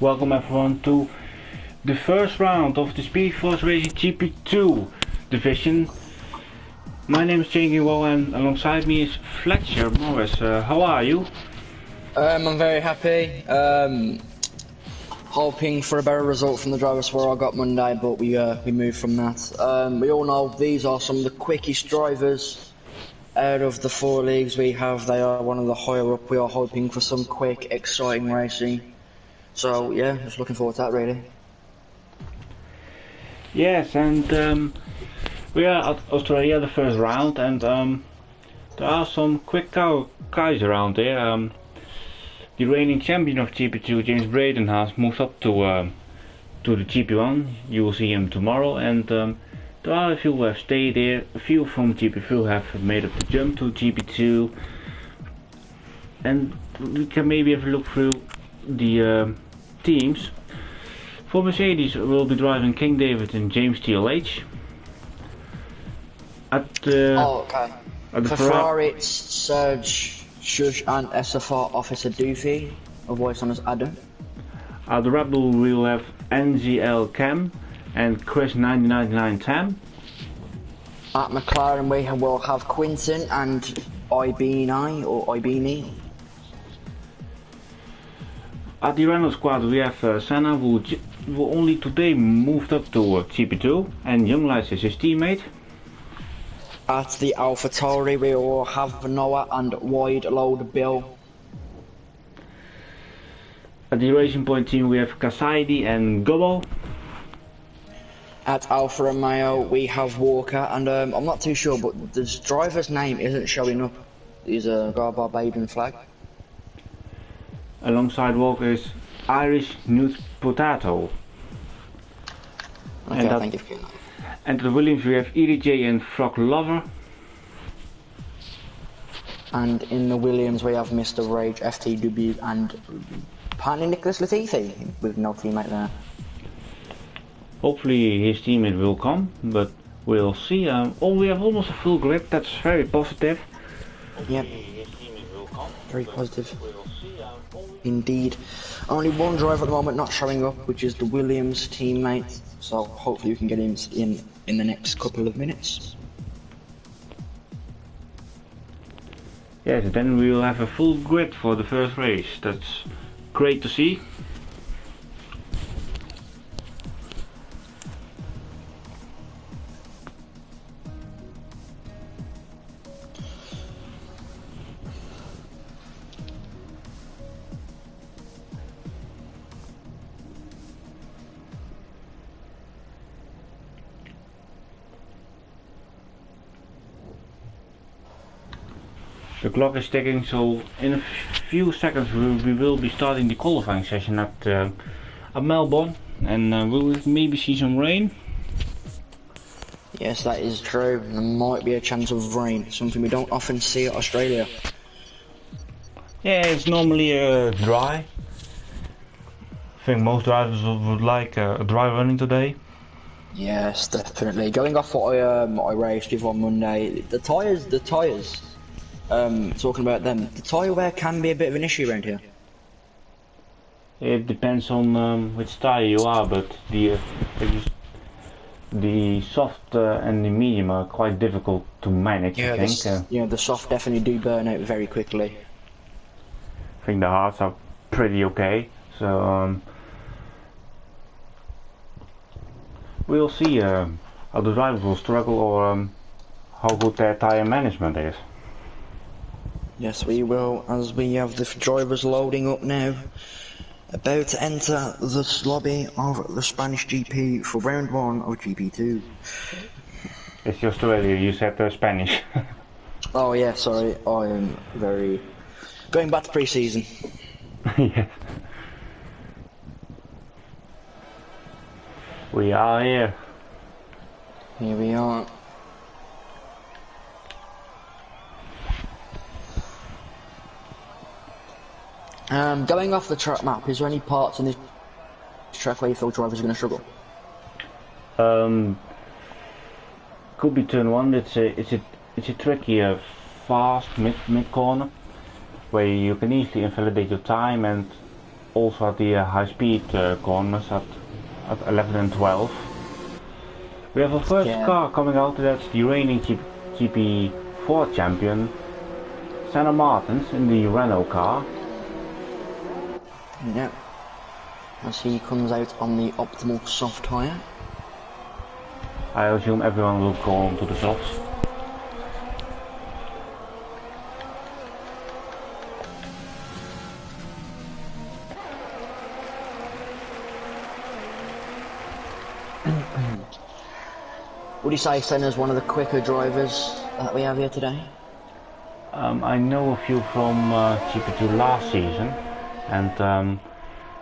Welcome everyone to the first round of the Speed Force Racing GP2 division. My name is Jane Wall and alongside me is Fletcher Morris. How are you? I'm very happy. Hoping for a better result from the drivers where I got Monday, but we moved from that. We all know these are some of the quickest drivers out of the 4 leagues we have. They are one of the higher up. We are hoping for some quick, exciting racing. So yeah, just looking forward to that really. Yes, and we are at Australia, the first round, and there are some quick guys around there. The reigning champion of GP2, James Braden, has moved up to the GP1. You will see him tomorrow, and there are a few who have stayed there. A few from GP2 have made up the jump to GP2, and we can maybe have a look through the teams. For Mercedes, we'll be driving King David and James TLH. At the For Ferrari, it's Serge Shush and SFR Officer Doofy, a voice on as Adam. At the Red Bull, we'll have NZL Cam and Chris 9099 Tam. At McLaren, we will have Quinton and Ibini or Ibini. At the Renault squad, we have Senna, who only today moved up to GP2, and Younglights is his teammate. At the AlphaTauri, we will have Noah and Wide Load Bill. At the Racing Point team, we have Kasaidi and Gobbo. At Alfa Romeo, we have Walker, and I'm not too sure, but the driver's name isn't showing up. He's a Barbadian flag. Alongside Walker is Irish Newt Potato. Okay, thank you. And at the Williams, we have EDJ and Frog Lover. And in the Williams, we have Mr. Rage, FTW, and apparently Nicholas Latifi, with no teammate there. Hopefully his teammate will come, but we'll see. We have almost a full grid, that's very positive. Yep. Very positive. Indeed. Only one driver at the moment not showing up, which is the Williams teammate. So hopefully we can get him in the next couple of minutes. Yes, then we will have a full grid for the first race. That's great to see. The clock is ticking, so in a few seconds we will be starting the qualifying session at Melbourne, and we'll maybe see some rain. Yes, that is true. There might be a chance of rain, something we don't often see at Australia. Yeah, it's normally dry. I think most drivers would like a dry running today. Yes, definitely. Going off what I raced with on Monday, the tyres. Talking about them, the tyre wear can be a bit of an issue around here. It depends on which tyre you are, but the soft and the medium are quite difficult to manage. Yeah, I think. Yeah, the soft definitely do burn out very quickly. I think the hards are pretty okay, so we'll see how the drivers will struggle or how good their tyre management is. Yes, we will, as we have the drivers loading up now, about to enter the lobby of the Spanish GP for round 1 of GP2. It's just earlier you said Spanish. Oh yeah, sorry, I am very... going back to pre-season. Yes. We are here. Here we are. Going off the track map, is there any parts in this track where you feel drivers are going to struggle? Could be turn 1. It's a tricky fast mid corner where you can easily invalidate your time, and also at the high-speed corners at 11 and 12. We have a first car coming out. That's the reigning GP4 champion, Senna Martins, in the Renault car. Yeah. As he comes out on the optimal soft tyre. I assume everyone will go on to the softs. Would you say Senna's one of the quicker drivers that we have here today? I know a few from GP2 last season, and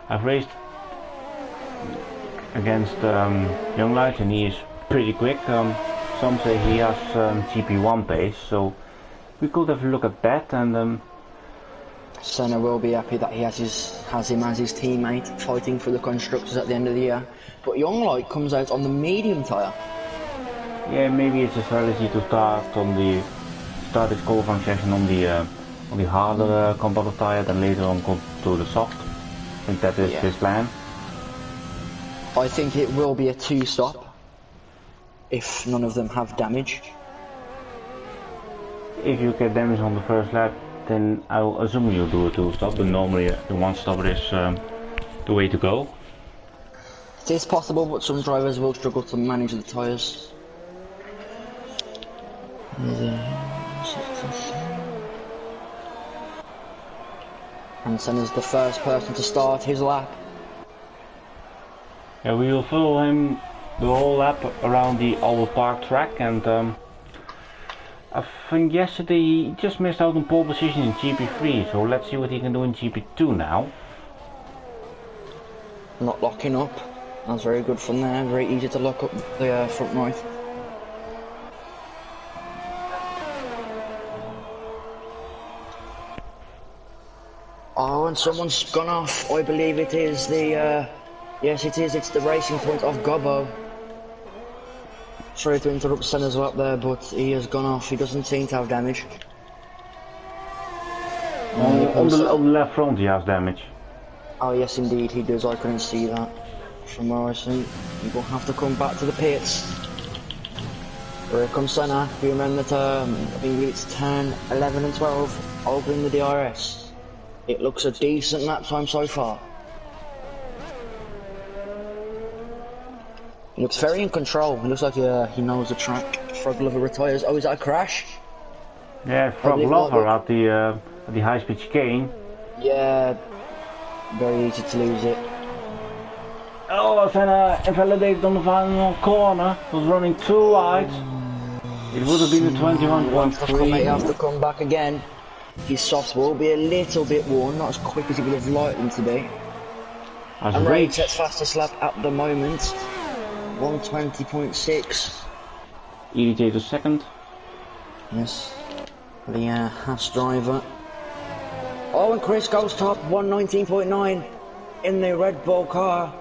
I've raced against Young Light, and he is pretty quick. Some say he has GP1 pace, so we could have a look at that. And Senna will be happy that he has him as his teammate fighting for the constructors at the end of the year. But Young Light comes out on the medium tyre. Yeah, maybe it's a strategy to start this qualifying session on the harder competitive tyre, then later on go to the soft. I think that is his plan. I think it will be a 2-stop if none of them have damage. If you get damage on the first lap, then I will assume you do a 2-stop, but normally the 1-stop is the way to go. It is possible, but some drivers will struggle to manage the tyres. And Senna's the first person to start his lap. Yeah, we will follow him the whole lap around the Albert Park track, and I think yesterday he just missed out on pole position in GP3, so let's see what he can do in GP2 now. Not locking up. That's very good from there. Very easy to lock up the front right. Oh, and someone's gone off. I believe it is the, yes it is, it's the Racing Point of Gobbo. Sorry to interrupt Senna's lap there, but he has gone off. He doesn't seem to have damage. On the left front he has damage. Oh yes indeed he does, I couldn't see that from where I see. He will have to come back to the pits. Here comes Senna. You remember that I think it's 10, 11 and 12 opening the DRS. It looks a decent lap time so far. He looks very in control. He looks like he knows the track. Frog Lover retires. Oh, is that a crash? Yeah, Frog Lover at the high-speed chicane. Yeah, very easy to lose it. Oh, Senna invalidated on the final corner. Was running too wide. It would have been a 21.3. He has to come back again. His softs will be a little bit worn, not as quick as he would have liked them to be. And Ray's fastest lap at the moment, 120.6. EDJ to second. Yes, the Haas driver. Oh, and Chris goes top, 119.9 in the Red Bull car.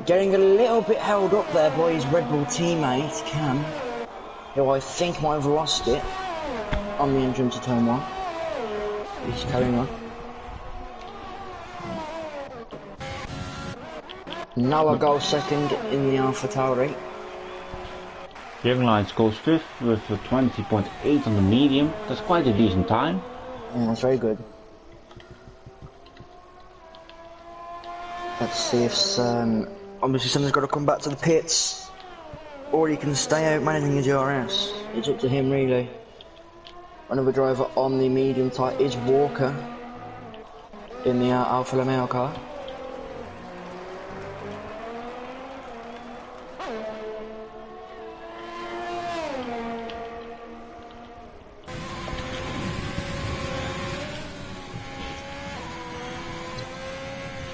Getting a little bit held up there by his Red Bull teammate, Cam, who I think might have lost it on the entrance to turn 1. He's carrying on. Noah goes second in the Alpha Tauri. Young Lights goes 5th with a 20.8 on the medium. That's quite a decent time. Yeah, that's very good. Let's see if obviously someone's got to come back to the pits, or he can stay out managing his DRS. It's up to him really. Another driver on the medium tyre is Walker in the Alfa Romeo car.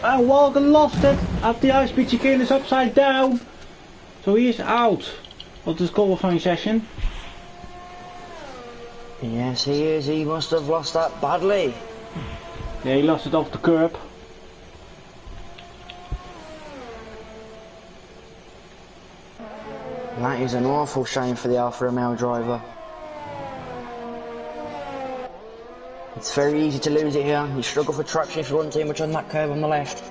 And Walker lost it at the high-speed chicane. Is upside down, so he is out of this qualifying session. Yes, he is. He must have lost that badly. Yeah, he lost it off the curb. That is an awful shame for the Alfa Romeo driver. It's very easy to lose it here. You struggle for traction if you run too much on that curve on the left.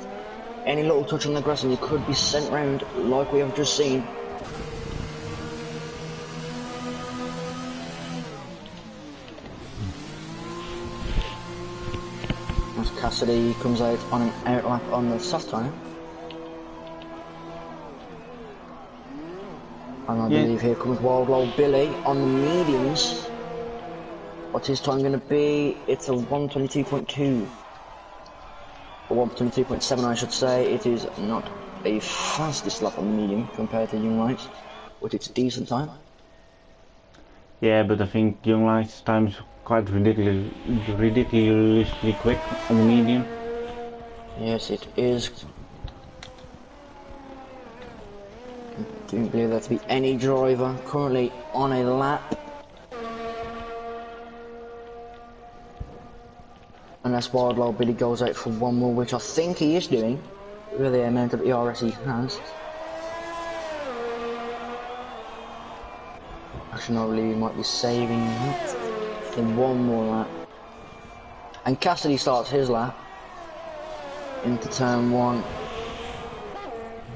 Any little touch on the grass and you could be sent round like we have just seen. As Cassidy comes out on an outlap on the soft tyre. And I believe here comes Wild Old Billy on the mediums. What's his time going to be? It's a 122.2. Or 122.7 I should say. It is not a fastest lap on the medium compared to Young Lights, but it's a decent time. Yeah, but I think Young Lights' time is quite ridiculously quick on the medium. Yes, it is. I don't believe there to be any driver currently on a lap. Unless Wild Old Billy goes out for one more, which I think he is doing, with the amount of ERS he has. Actually, no, he might be saving that for one more lap. And Cassidy starts his lap into turn one.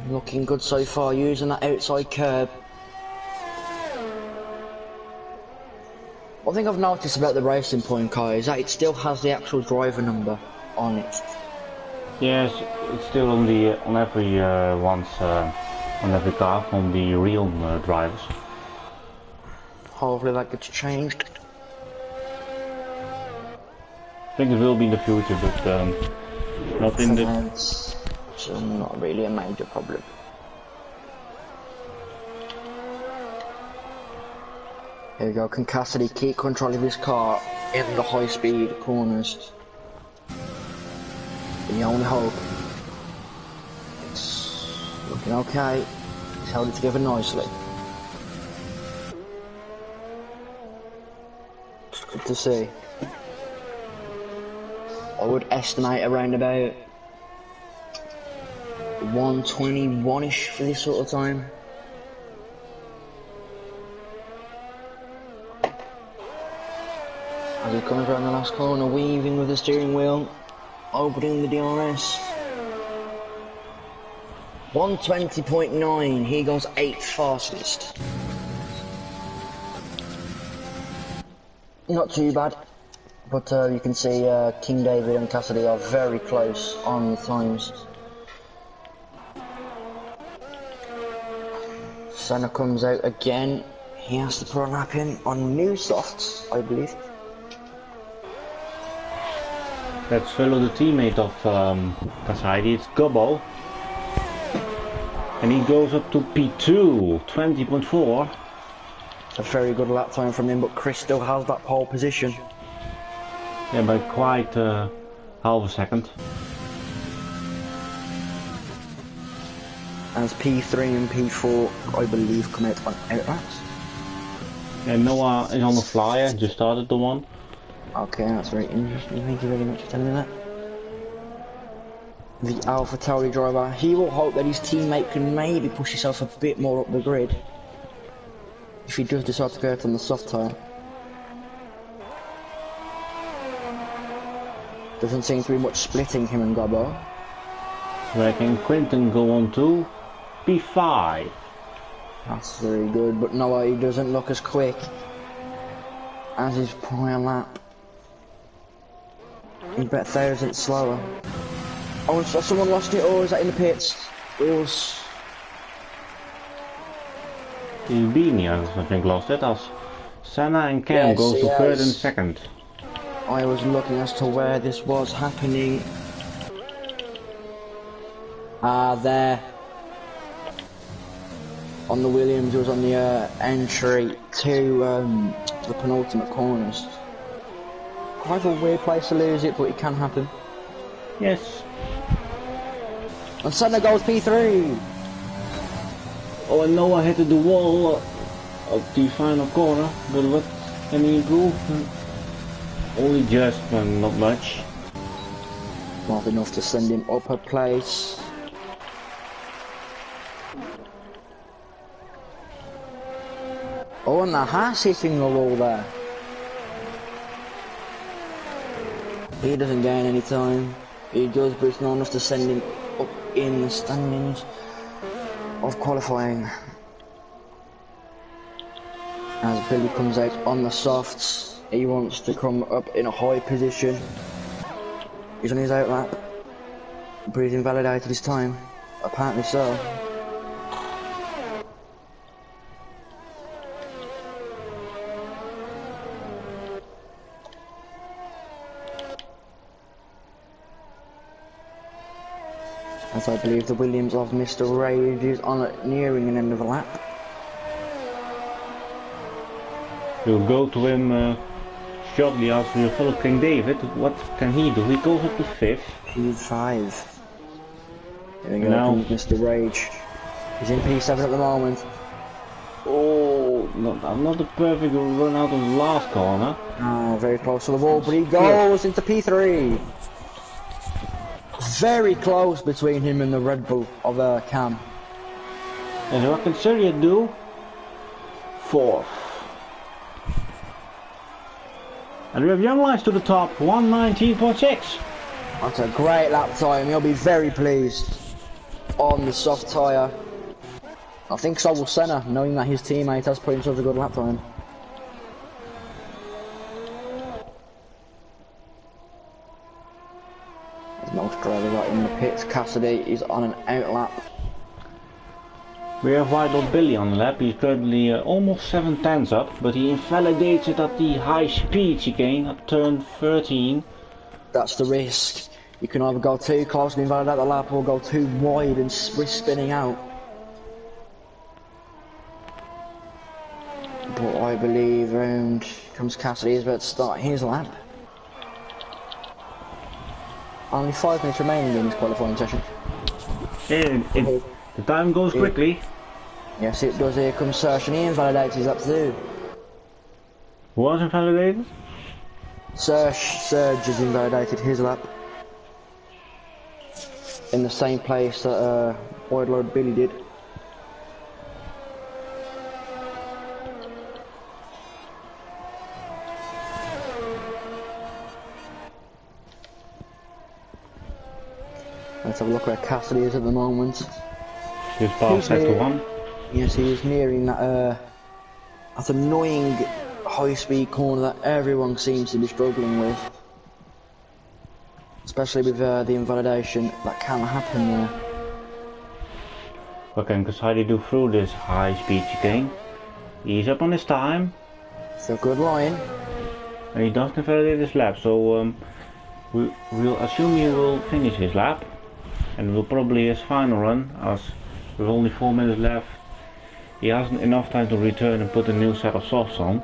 Looking good so far, using that outside curb. One thing I've noticed about the Racing Point car is that it still has the actual driver number on it. Yes, it's still on the on every on every car from the real drivers. Hopefully that gets changed. I think it will be in the future, but not in the. It's not really a major problem. Here we go. Can Cassidy keep control of his car in the high-speed corners? The only hope. It's looking okay. He's held it together nicely. It's good to see. I would estimate around about 121-ish for this sort of time. As he comes around the last corner, weaving with the steering wheel, opening the DRS. 120.9, he goes 8th fastest. Not too bad, but you can see King David and Cassidy are very close on the times. Senna comes out again. He has to put a lap in on new softs, I believe. Let's follow the teammate of Cassidy, it's Gobbo. And he goes up to P2, 20.4. A very good lap time from him, but Chris still has that pole position. Yeah, by quite half a second. As P3 and P4, I believe, come out on outlaps. And Noah is on the flyer, just started the one. Okay, that's very interesting. Thank you very much for telling me that. The Alpha Tauri driver, he will hope that his teammate can maybe push himself a bit more up the grid if he does decide to go out on the soft tyre. Doesn't seem to be much splitting him and Gobbo. Where can Quinton go on to P5? That's very good, but Noah, he doesn't look as quick as his prior lap. He's about 1,000 slower. Oh, so someone lost it, or is that in the pits? Wheels. Albinians, I think, lost it as Senna and Cam Yes, goes to yes. third and second. I was looking as to where this was happening. There. On the Williams, it was on the entry to the penultimate corners. Quite a weird place to lose it, but it can happen. Yes. And Senna goes P3. Oh, and Noah hit the wall of the final corner, but what can he improve? Only just, not much. Not enough to send him up a place. Oh, and the Haas hitting the wall there. He doesn't gain any time. He does, but it's not enough to send him up in the standings of qualifying. As Billy comes out on the softs, he wants to come up in a high position. He's on his out lap, but he's invalidated his time. Apparently so. As I believe the Williams of Mr. Rage is on nearing an end of the lap. We'll go to him shortly after we follow King David. What can he do? He goes up to 5th. He's 5. There we go, Now Mr. Rage. He's in P7 at the moment. Oh, not a perfect run out of the last corner. Oh, very close to the wall, but he goes into P3. Very close between him and the Red Bull of Cam. And what can Syria do? 4th. And we have Young Lions to the top, 119.6. That's a great lap time, he'll be very pleased on the soft tyre. I think so will Senna, knowing that his teammate has put in such a good lap time. There's no driver right in the pits. Cassidy is on an out lap. We have White Dot Billy on the lap. He's currently almost 7 tenths up, but he invalidates it at the high speed chicane at turn 13. That's the risk. You can either go too close and invalidate the lap, or go too wide and risk spinning out. But I believe round comes Cassidy, is about to start his lap. Only 5 minutes remaining in this qualifying session. The time goes quickly. Yes, it does. Here comes Serge, and he invalidates his lap too. Who was invalidated? Serge has invalidated his lap. In the same place that White Lord Billy did. Let's have a look where Cassidy is at the moment. He's past sector 1. Yes, he is nearing that annoying high-speed corner that everyone seems to be struggling with. Especially with the invalidation that can happen there. What can Cassidy do through this high-speed chicane? He's up on his time. It's a good line. And he doesn't invalidate his lap, so we'll assume he will finish his lap. And will probably his final run, as with only 4 minutes left, he hasn't enough time to return and put a new set of softs on.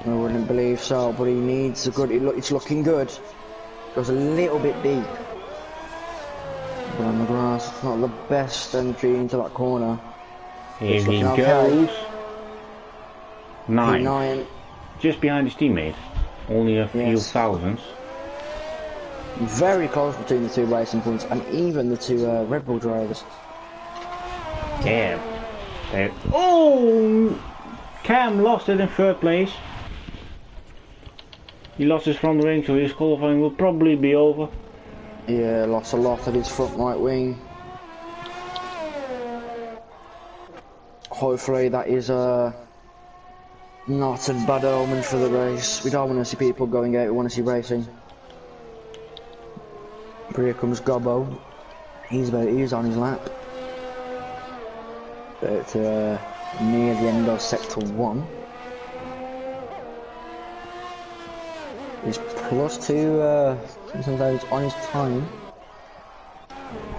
I wouldn't believe so, but he needs a good. It's looking good. Goes a little bit deep. But on the grass, it's not the best entry into that corner. Here he goes. Okay. 9. Just behind his teammate. Only a few thousandths. Very close between the two racing points, and even the two Red Bull drivers. Cam. Oh! Cam lost it in 3rd place. He lost his front wing, so his qualifying will probably be over. Yeah, lost a lot of his front right wing. Hopefully that is not a bad omen for the race. We don't want to see people going out, we want to see racing. Here comes Gobbo. He's on his lap. But near the end of sector 1. He's +2 sometimes on his time.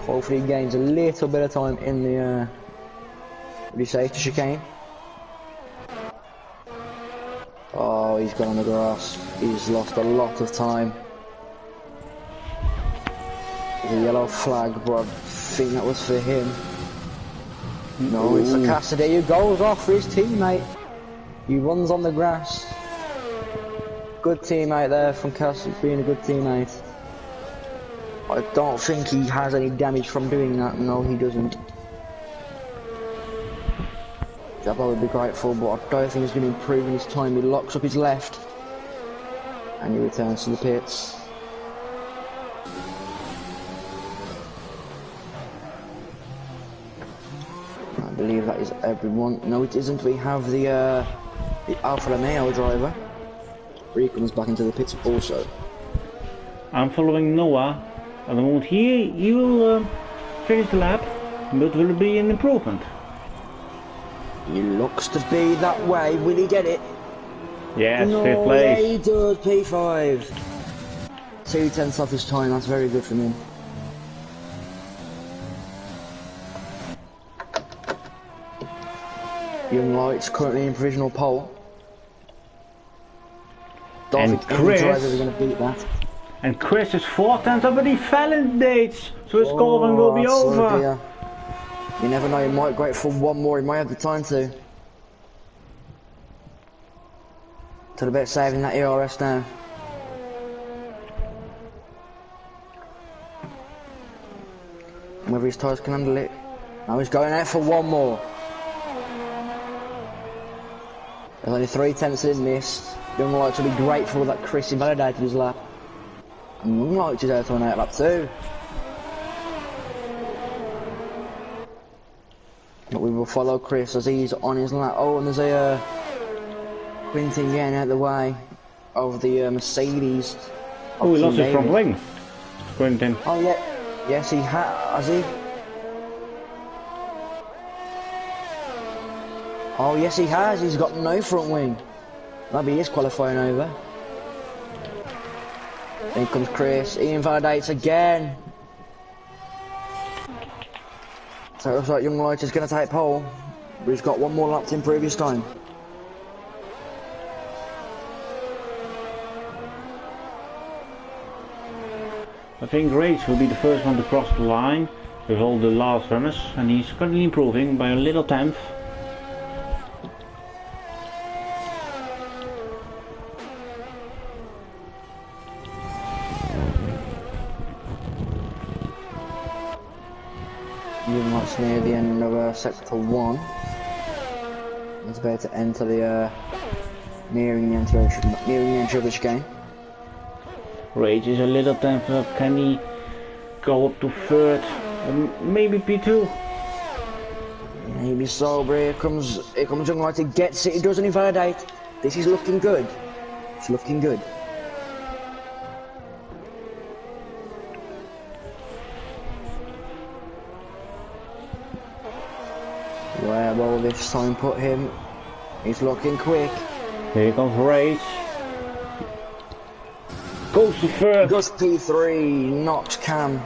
Hopefully he gains a little bit of time in the safety chicane. Oh, he's gone on the grass. He's lost a lot of time. The yellow flag, but I think that was for him. No, it's for Cassidy who goes off for his teammate. He runs on the grass. Good teammate there from Cassidy, being a good teammate. I don't think he has any damage from doing that. No, he doesn't. Jabba would be grateful, but I don't think he's going to improve in his time. He locks up his left, and he returns to the pits. believe that is everyone. No, it isn't. We have the Alfa Romeo driver. Prix comes back into the pits also. I'm following Noah. At the moment, he will finish the lap, but will it be an improvement? He looks to be that way. Will he get it? Yes, no, 5th place. Yeah, he does. P5. 2/10 off his time. That's very good from him. Young Light's currently in provisional pole. And Chris, drivers are going to beat that. And Chris is 4/10 up, but he fell in dates, so his golden will be over. Dear. You never know, he might go out for one more, he might have the time to. To the bit saving that ERS now. Whether his tyres can handle it. Now he's going out for one more. There's only 3/10 in this. Young Lights will be grateful that Chris invalidated his lap. And Young Lights is out on out lap 2. But we will follow Chris as he's on his lap. Oh, and there's a Quintin getting out of the way of the Mercedes. Oh, he lost his front wing. Quintin. Oh yeah, yes he has he? Oh yes he has, he's got no front wing. Maybe he is qualifying over. Here comes Chris, he invalidates again. So it looks like Young Light is going to take pole, but he's got one more lap to improve his time. I think Grace will be the first one to cross the line with all the last runners, and he's currently improving by a little 10th. Young Light's near the end of sector 1. He's about to enter the nearing the end of this game. Rage is a little 10th up. Can he go up to 3rd? Maybe P2? Maybe so, but here comes Young Light. He gets it, he doesn't invalidate. This is looking good. It's looking good. Where will this time put him? He's looking quick. Here comes Rage. Goes to 3rd. Goes P3, knocks Cam.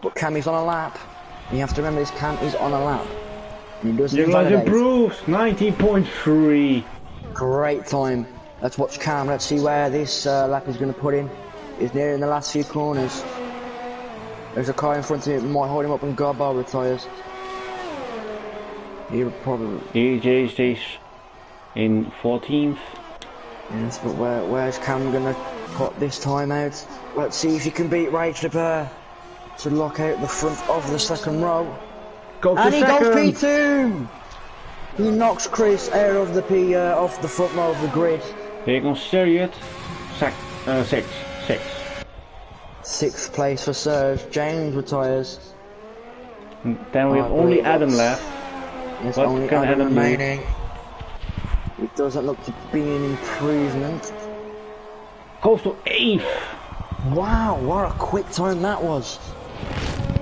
But Cam is on a lap. You have to remember this, Cam is on a lap. And he doesn't invalidate. Improves, 90.3. Great time. Let's watch Cam, let's see where this lap is going to put him. He's near in the last few corners. There's a car in front of him, might hold him up and Garbar retires. He probably... DJ stays in 14th. Yes, but where's Cam going to put this time out? Let's see if he can beat Rage the Bear to lock out the front of the second row. And he goes P2! He knocks Chris out of the off the front row of the grid. Here comes Seriot. 6th. 6th place for Serge. James retires. And then we have only Adam left. There's What only can Adam Adam remaining. It doesn't look to be an improvement. Goes to 8th. Wow, what a quick time that was.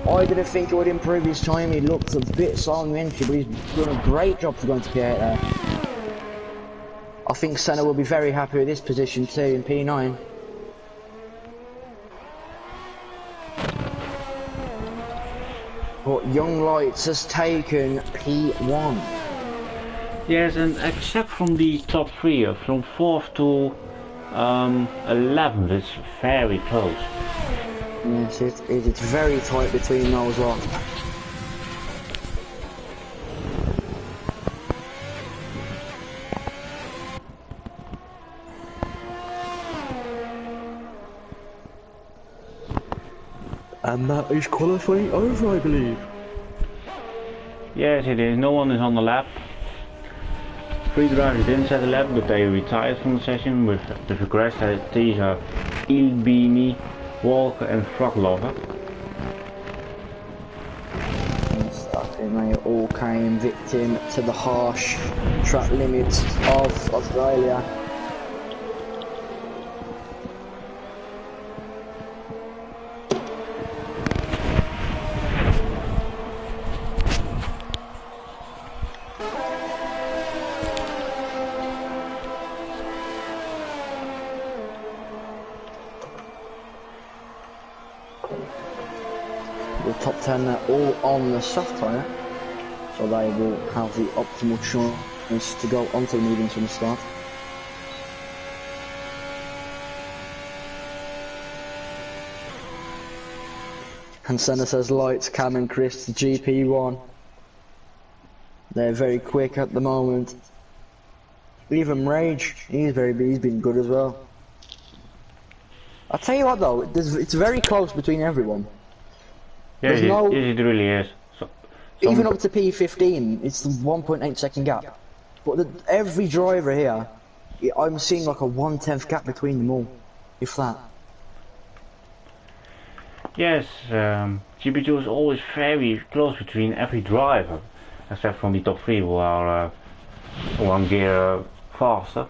I didn't think it would improve his time. He looked a bit slow in the entry, but he's done a great job for going to P8 there. I think Senna will be very happy with this position too in P9. But Young Lights has taken P1. Yes, and except from the top 3, from 4th to 11th, it's very close. Yes, it's very tight between those lot. And that is qualifying over, I believe. Yes, it is. No one is on the lap. 3 drivers didn't set the lap, but they retired from the session with the regrets that these are Ilbini, Walker and Frog Lover. Yes, And they all came victim to the harsh track limits of Australia. The top 10 are all on the soft tyre, so they will have the optimal choice to go onto the mediums from the start. And Senna says lights, Cam and Chris to GP1. They're very quick at the moment. Even Rage, he's been good as well. I'll tell you what though, it's very close between everyone. Yeah, it really is. Even up to P15, it's the 1.8 second gap. But every driver here, I'm seeing like a 1/10 gap between them all, if that. Yes, GP2 is always very close between every driver, except from the top 3 who are one gear faster,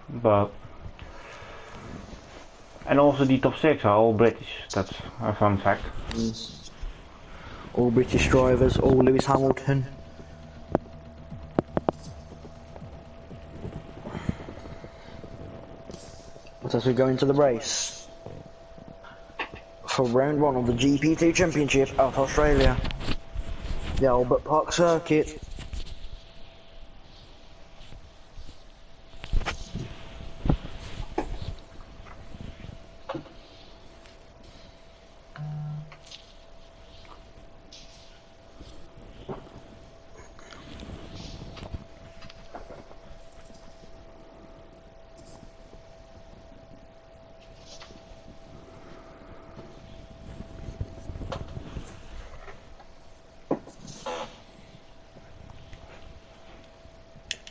and also the top 6 are all British. That's a fun fact. All British drivers, all Lewis Hamilton. But as we go into the race for round 1 of the GP2 Championship out Australia, the Albert Park circuit.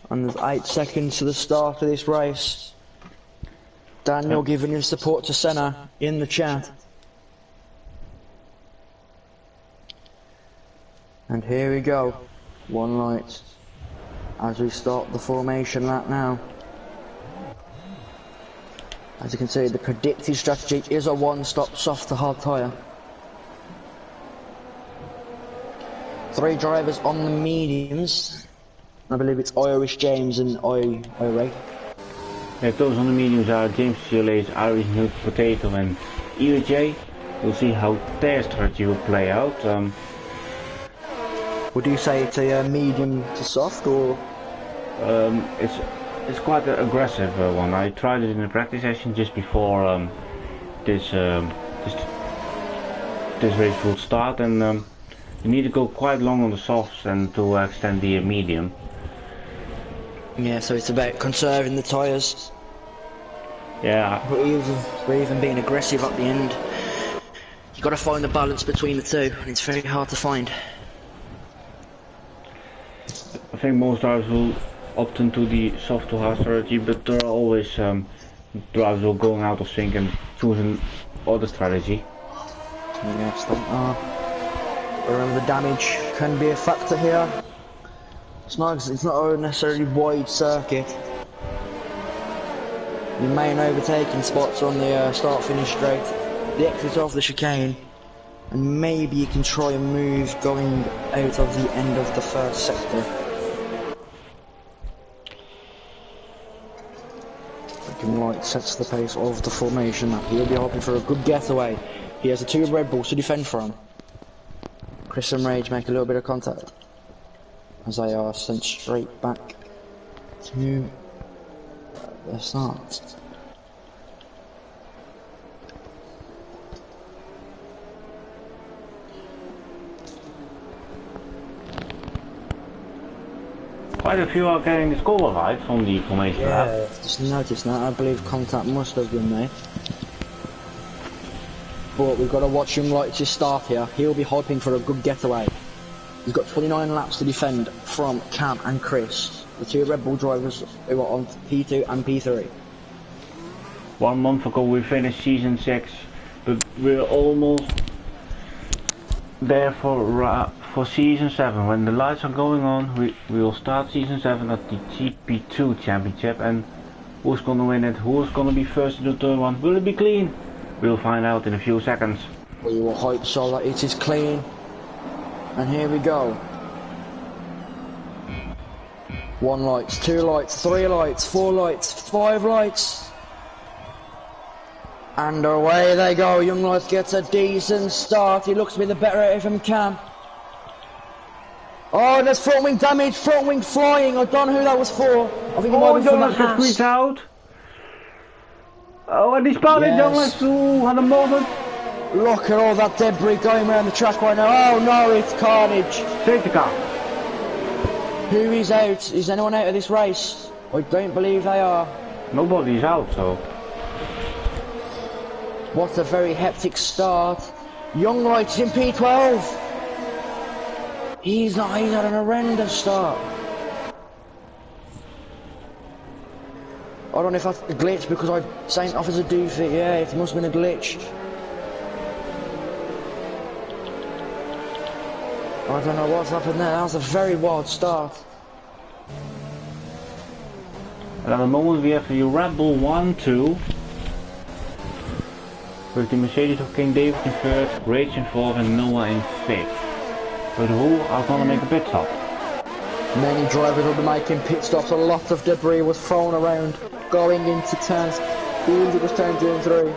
And there's 8 seconds to the start of this race. Daniel giving his support to Senna in the chat. And here we go. 1 light. As we start the formation lap now. As you can see, the predicted strategy is a 1-stop soft to hard tyre. 3 drivers on the mediums. I believe it's Irish James and Ray. Yeah, those on the mediums are James Gilles, Irish Milk Potato and EJ. We'll see how their strategy will play out. Would you say it's a medium to soft, or? It's quite an aggressive one. I tried it in a practice session just before this race will start, and you need to go quite long on the softs and to extend the medium. Yeah, so it's about conserving the tyres. Yeah. But even being aggressive at the end. You've got to find the balance between the two, and it's very hard to find. I think most drivers will opt into the soft to hard strategy, but there are always drivers who are going out of sync and choosing other strategy. Yes, they are. Remember, the damage can be a factor here. It's not a necessarily wide circuit. Your main overtaking spots on the start-finish straight, the exit of the chicane, and maybe you can try and move going out of the end of the first sector. Looking right sets the pace of the formation. He'll be hoping for a good getaway. He has the 2 Red Bulls to defend from. Chris and Rage make a little bit of contact as they are sent straight back to their start. Quite a few are getting disqualified from the formation lap. Yeah, I've just noticed that. I believe contact must have been made. But we've got to watch him right to start here. He'll be hoping for a good getaway. He's got 29 laps to defend from Cam and Chris, the 2 Red Bull drivers who are on P2 and P3. 1 month ago we finished season 6, but we're almost there for for season 7. When the lights are going on, we will start season 7 at the GP2 championship, and who's gonna win it? Who's gonna be first in the turn 1? Will it be clean? We'll find out in a few seconds. We will hope so that it is clean. And here we go. 1 lights, 2 lights, 3 lights, 4 lights, 5 lights. And away they go. Young Lights gets a decent start. He looks to be the better out of him can. Oh, there's front wing damage, front wing flying. I don't know who that was for. I think it might be from that got squeezed out. Oh, and he spotted Young Lights at the moment. Look at all that debris going around the track right now. Oh no, it's carnage. Safety car. Who is out? Is anyone out of this race? I don't believe they are. Nobody's out, so. What a very hectic start. Young Lights in P12. He's had an horrendous start. I don't know if that's a glitch because I signed off as a doofy. Yeah, it must have been a glitch. I don't know what's happened there. That was a very wild start. And at the moment we have the Red Bull 1-2. With the Mercedes of King David in 3rd, Rage in 4th and Noah in 5th. But who are gonna make a pit stop? Many drivers will be making pit stops. A lot of debris was thrown around going into turns. I believe it was turn 2 and 3.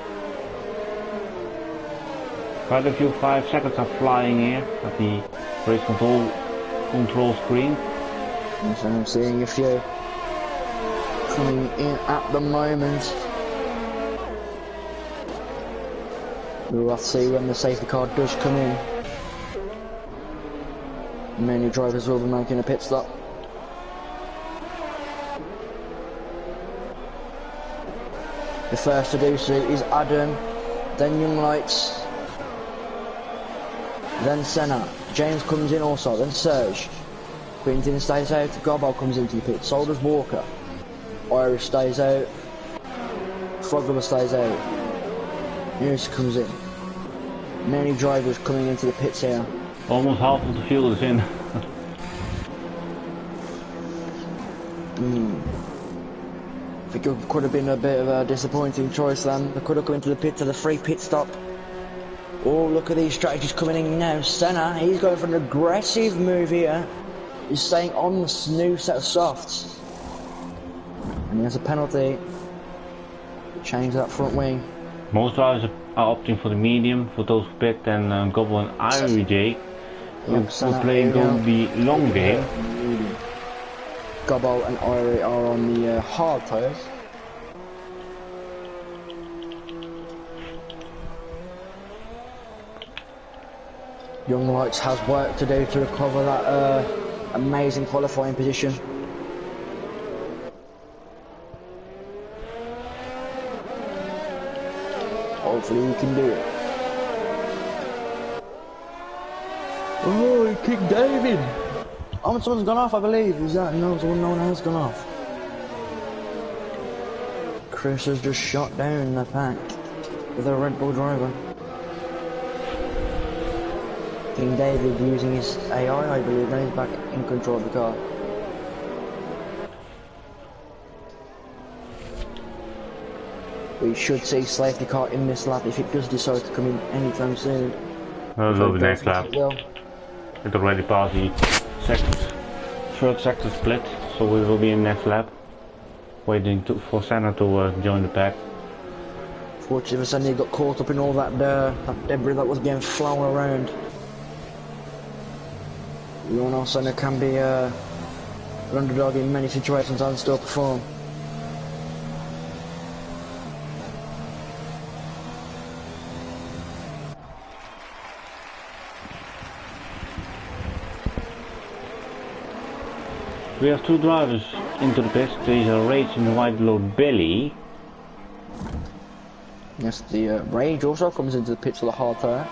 Quite a few 5 seconds are flying here at the race control screen. And so I'm seeing a few coming in at the moment. We'll have to see when the safety car does come in. Many drivers will be making a pit stop. The first to do so is Adam, then Young Lights, then Senna. James comes in also, then Serge. Quintin stays out, Gobbo comes into the pit, so does Walker. Irish stays out, Frogler stays out. News comes in. Many drivers coming into the pits here. Almost half of the field is in. I think it could have been a bit of a disappointing choice then. They could have come into the pit to the free pit stop. Oh, look at these strategies coming in now. Senna, he's going for an aggressive move here. He's staying on the new set of softs. And he has a penalty. Change that front wing. Most drivers are opting for the medium for those who picked, and Gobble and IRJ will play the long game. Gobbo and Irie are on the hard tyres. Young Lights has work to do to recover that amazing qualifying position. Hopefully he can do it. Oh, he kicked David! Oh, someone's gone off, I believe. Is that? No, no one has gone off. Chris has just shot down the pack with a Red Bull driver. King David using his AI, I believe, and he's back in control of the car. We should see safety car in this lap if it does decide to come in anytime soon. Well, it'll be next lap. It already passed the third sector split, so we will be in next lap. Waiting for Senna to join the pack. Fortunately for Senna, he got caught up in all that debris that was getting flown around. You all know Senna can be an underdog in many situations and still perform. We have 2 drivers into the pits. These are Rage and the white below Billy. Yes, the Rage also comes into the pits with a hard tyre.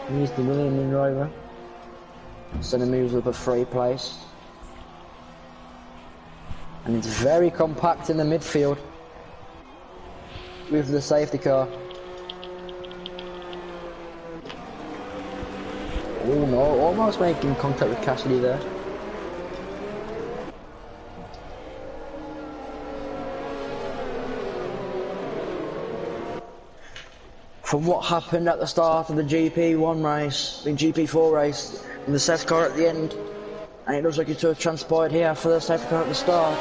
He's the winning driver. Senna moves up a 3rd place. And it's very compact in the midfield with the safety car. Oh no, almost making contact with Cassidy there. From what happened at the start of the GP1 race, the GP4 race, and the safety car at the end, and it looks like it to have transpired here for the safety car at the start.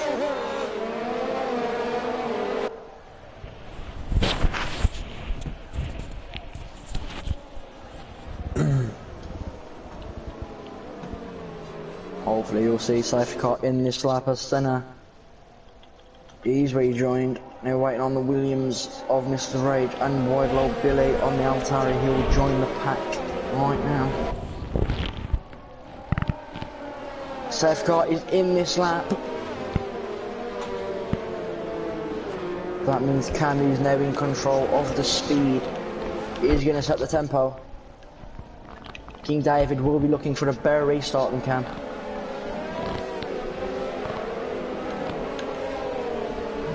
Hopefully you'll see safety car in this lap as Senna. He's rejoined. They're waiting on the Williams of Mr. Rage and Widelow Billy on the Altari. He will join the pack right now. Safety car is in this lap. That means Cammy is now in control of the speed. He's going to set the tempo. King David will be looking for a better restart than Cam.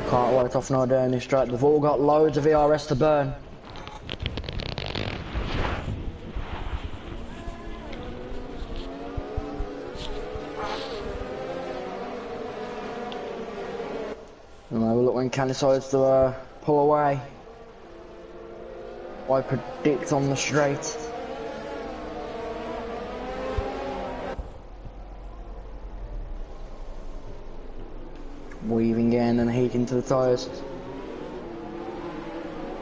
Can't wait off no down this track. They've all got loads of ERS to burn. And have a look when Cam decides to pull away. I predict on the straight. Weaving in and heating to the tyres.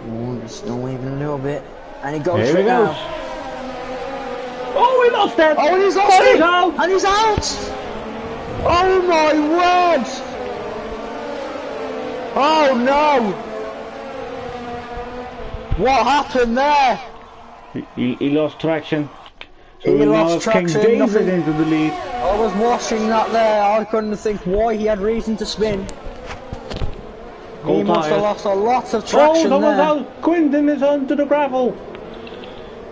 Oh, just not weaving a little bit. And he goes straight now. Oh, he lost it! Oh, and he's lost it! Out. And he's out! Oh my word! Oh no! What happened there? He lost traction. So he lost traction. King David into the lead. I was watching that there. I couldn't think why he had reason to spin. He must have lost a lot of traction there. Out. Quinton is onto the gravel.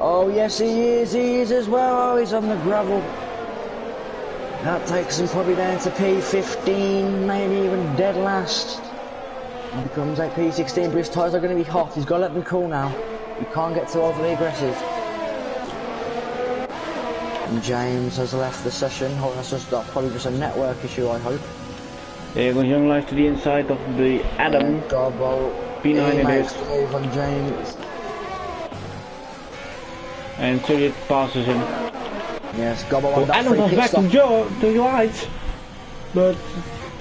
Oh yes he is as well. Oh, he's on the gravel. That takes him probably down to P15, maybe even dead last. He becomes like P16, but his tyres are going to be hot. He's got to let them cool now. He can't get too overly aggressive. And James has left the session. Oh, that's just probably just a network issue, I hope. There goes Young Life to the inside of the Adam. Gobbo. P9 he it makes is. the move on James. And so it passes him. Yes, Gobbo on that Adam free was pit back stop. to the right. But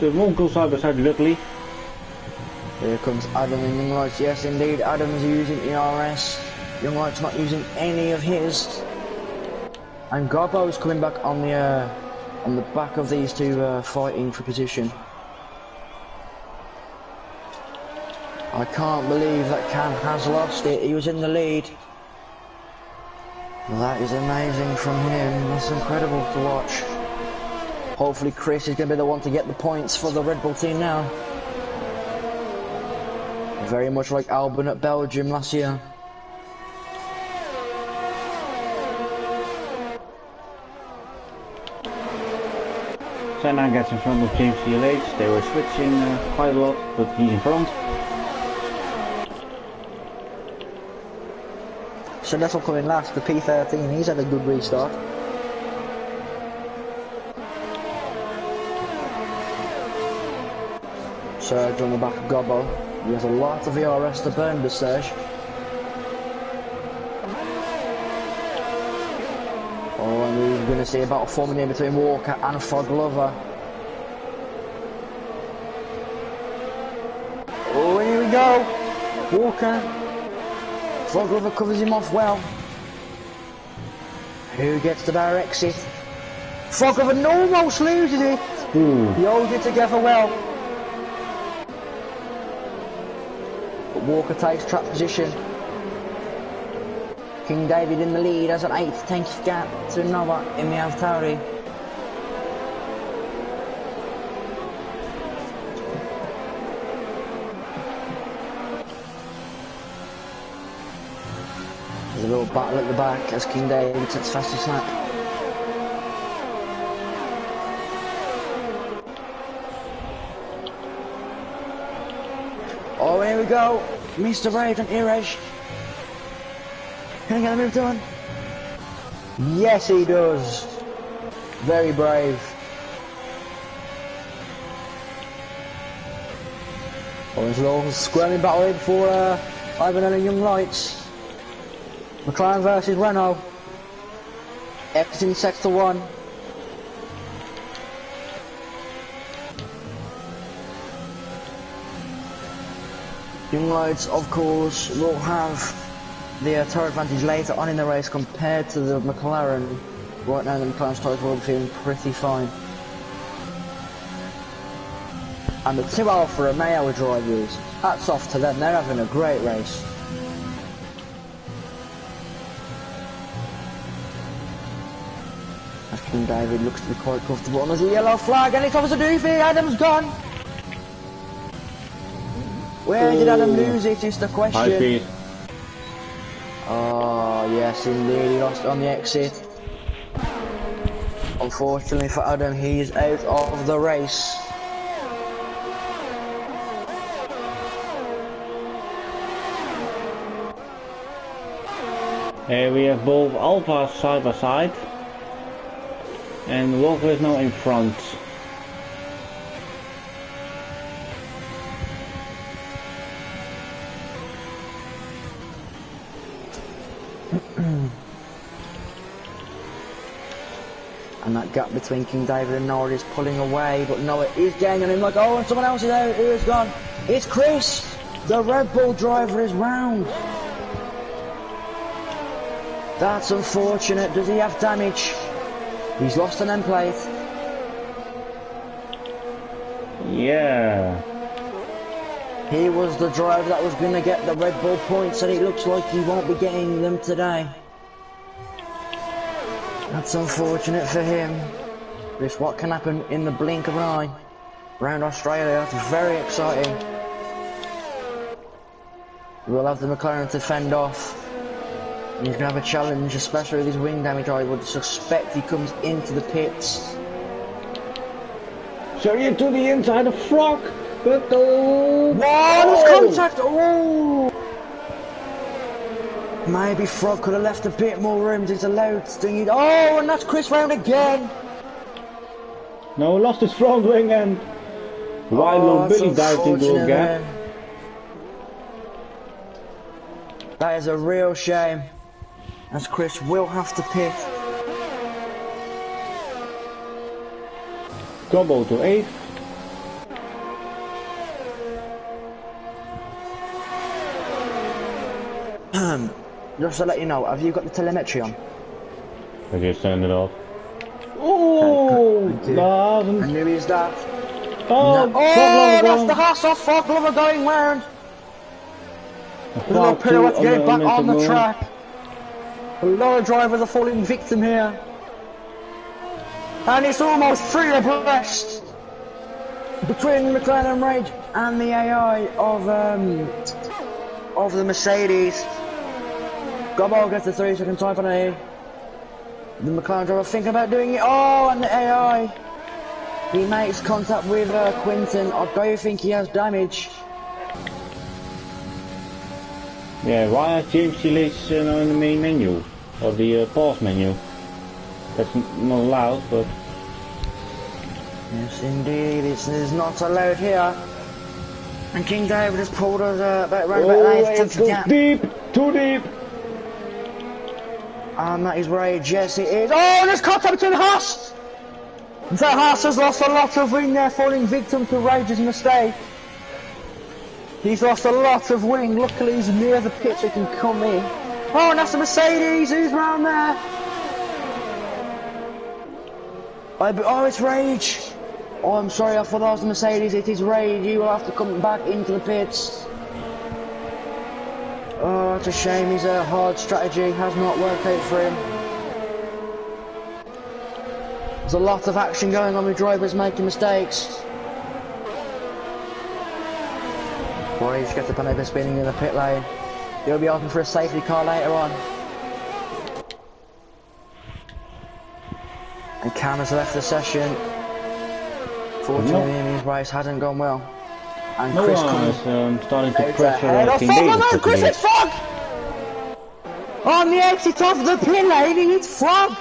the won't go side by side luckily. Here comes Adam in Young Lights. Yes, indeed, Adam's using ERS. Young Lights not using any of his. And Gobbo's coming back on the back of these two fighting for position. I can't believe that Cam has lost it. He was in the lead. That is amazing from him. That's incredible to watch. Hopefully Chris is going to be the one to get the points for the Red Bull team now. Very much like Albon at Belgium last year. Senna gets in front of James CLH. They were switching quite a lot, but he's in front. So that's will come in last, the P13, he's had a good restart. Serge on the back of Gobbo. He has a lot of ERS to burn, does Serge. Oh, and we're going to see about a 4 minute between Walker and Foglover. Oh, and here we go. Walker. Foglover covers him off well. Who gets the better exit? Foglover almost loses it. He holds it together well. But Walker takes track position. King David in the lead has an 8-10 gap to Noah in the Altari. There's a little battle at the back as King David takes fastest lap. Oh, here we go. Mr. Rage and Irej. Can I get the move done? Yes, he does. Very brave. Orange Law squirming battle for Ivan and Young Lights. McLaren versus Renault. Exiting sector 1. Young Lights, of course, will have the tyre advantage later on in the race compared to the McLaren. Right now the McLaren's tyres will be feeling pretty fine. And the 2 Alfa Romeo drivers, hats off to them, they're having a great race. As King David looks to be quite comfortable, and there's a yellow flag, and it's obviously Doofy, Adam's gone! Where did Adam lose it is the question. High speed. Oh yes indeed, he lost on the exit. Unfortunately for Adam, he is out of the race. We have both Alphas side by side, and Walker is now in front. And that gap between King David and Noah is pulling away, but Noah is getting on him like, oh, and someone else is out. Who is gone? It's Chris! The Red Bull driver is round. That's unfortunate. Does he have damage? He's lost an end plate. Yeah. He was the driver that was going to get the Red Bull points, and it looks like he won't be getting them today. That's unfortunate for him. This what can happen in the blink of an eye. Round Australia, it's very exciting. We'll have the McLaren to fend off. He's going to have a challenge, especially with his wing damage. I would suspect he comes into the pits. Sorry, into the inside of Frog, but oh! There's contact! Oh! Maybe Frog could have left a bit more room. He's allowed stinging. Oh, and that's Chris round again. No, lost his front wing and Wild Billy dived into a gap. That is a real shame, as Chris will have to pit. Combo to 8th. Just to let you know, have you got the telemetry on? I just turned it off. Oh, no. And who is that? Oh, no. Oh, that's the Haas Frog Lover going round. A little pirouette to get back on the track. A lot of drivers are falling victim here. And it's almost 3 abreast between McLaren and Rage and the AI of the Mercedes. Gobbo gets the 3-second time penalty. The McLaren driver thinking about doing it. Oh, and the AI. He makes contact with Quinton. I don't think he has damage. Yeah, why has James Chili's in the main menu? Or the pause menu? That's not allowed, but... Yes, indeed, it is not allowed here. And King David has pulled us about round about 9 goes deep! Too deep! And that is Rage, yes it is. Oh, and there's contact between Haas! The Haas has lost a lot of wing there, falling victim to Rage's mistake. He's lost a lot of wing. Luckily he's near the pit so he can come in. Oh, and that's the Mercedes who's round there. Oh, it's Rage. Oh, I'm sorry, I thought that was the Mercedes. It is Rage. You will have to come back into the pits. Oh, it's a shame. His hard strategy has not worked out for him. There's a lot of action going on with drivers making mistakes. Boy, he's got the penalty for spinning in the pit lane. He'll be open for a safety car later on. And Cam has left the session. Fortunately, his race hadn't gone well. And no Chris one is starting to pressure King David. David. Chris, it's Frog! On the exit of the pit lane, he hits Frog.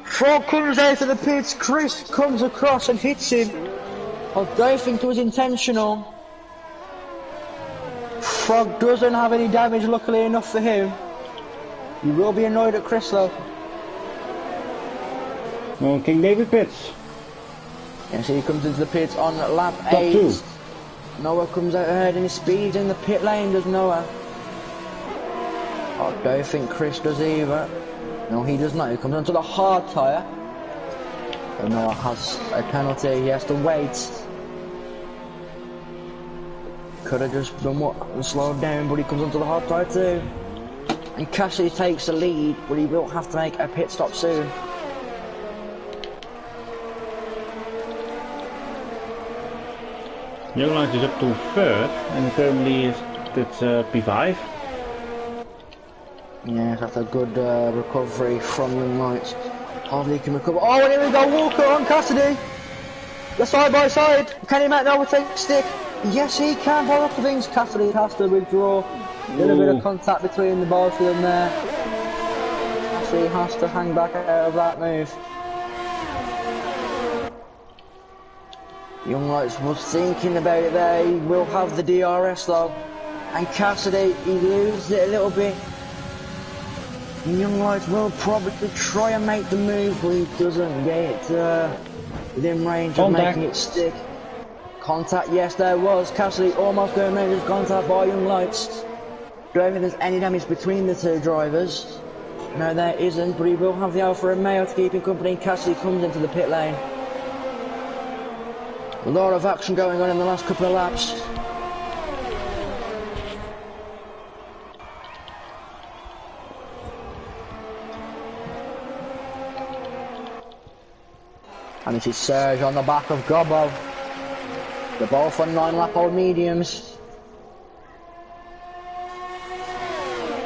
Frog comes out of the pits, Chris comes across and hits him. I don't think it was intentional. Frog doesn't have any damage, luckily enough for him. He will be annoyed at Chris though. Well, King David pits. Yes, he comes into the pits on lap Top 8. 2. Noah comes out ahead and he speeds in the pit lane, does Noah. I don't think Chris does either. No, he does not. He comes onto the hard tyre. So Noah has a penalty, he has to wait. Could have just done what and slowed down, but he comes onto the hard tyre too. And Cassidy takes the lead, but he will have to make a pit stop soon. Young Lions is up to 3rd and currently it's P5. Yeah, that's a good recovery from Young Lights. Hardly can recover. Oh, and here we go, Walker on Cassidy. They're side by side. Can he make Noah take stick? Yes, he can. By the things, Cassidy has to withdraw. A little bit of contact between the both of them there. Cassidy has to hang back out of that move. Young Lights was thinking about it there. He will have the DRS though. And Cassidy, he loses it a little bit. Young Lights will probably try and make the move, but he doesn't get within range of making it stick. Contact, yes there was. Cassidy almost going to make his contact by Young Lights. Don't think there's any damage between the two drivers. No, there isn't, but he will have the Alpha Romeo to keep him company. Cassidy comes into the pit lane. A lot of action going on in the last couple of laps. And it is Serge on the back of Gobbo. They're both on 9-lap-old mediums.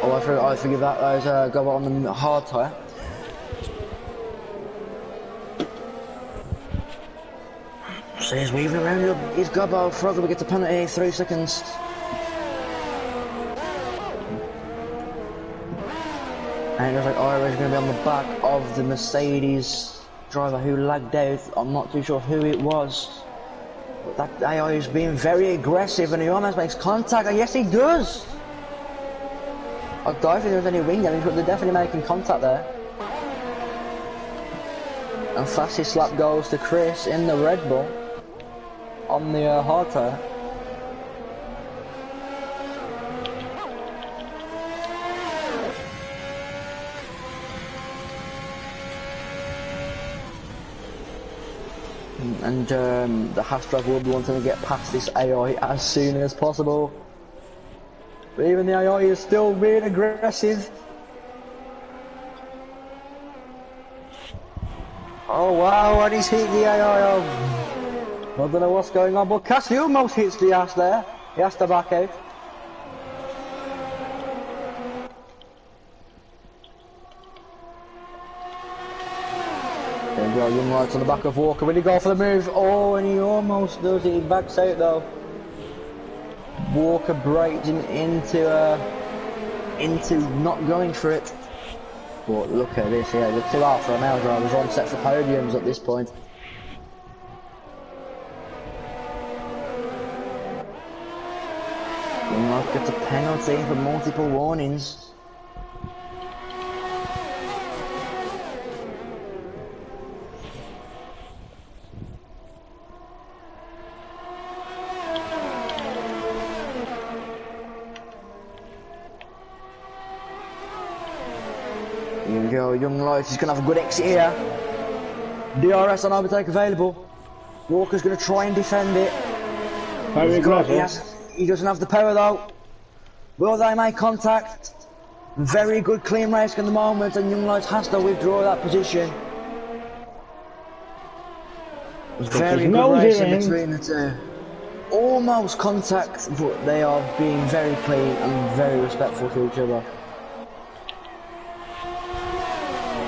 Oh, I forgive that. There's Gobbo on the hard tyre. So he's weaving around up. He's Gobbo. Frog will get the penalty. 3 seconds. And it looks like Ira's going to be on the back of the Mercedes driver who lagged out. I'm not too sure who it was. But that AI is being very aggressive and he almost makes contact, and yes he does! I don't think there's any wing damage, but they're definitely making contact there. And fastest lap goes to Chris in the Red Bull on the hard tyre. And the Haas driver will be wanting to get past this AI as soon as possible. But even the AI is still being aggressive. Oh wow, and he's hit the AI. I don't know what's going on, but Cassidy almost hits the ass there. He has to back out. There we go, Young Lights on the back of Walker. Will he go for the move? Oh, and he almost does it. He backs out though. Walker breaks him into not going for it. But look at this here. The 2 Alpha Romeo drivers on set for podiums at this point. Young Lights gets a penalty for multiple warnings. Here we go, Young Lights is going to have a good exit here. DRS on overtake available. Walker's going to try and defend it. He doesn't have the power though. Will they make contact? Very good clean race at the moment, and Young Lights has to withdraw that position. Very good race in between the two. Almost contact, but they are being very clean and very respectful to each other.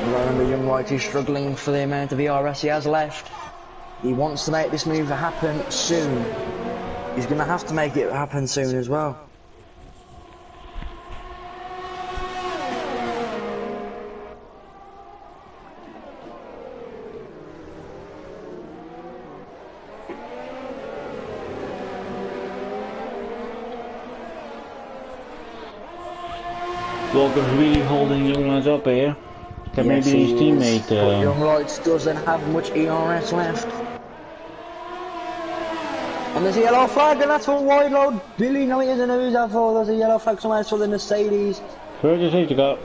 Remember, Young Lights is struggling for the amount of ERS he has left. He wants to make this move happen soon. He's going to have to make it happen soon as well. Walker's really holding young lads up here. That Yes, maybe his he teammate. is. But Young Lights doesn't have much ERS left. And there's a yellow flag, and that's for wide load. Billy, no, he isn't. Who's that for? There's a yellow flag somewhere for the Mercedes. Further safety car.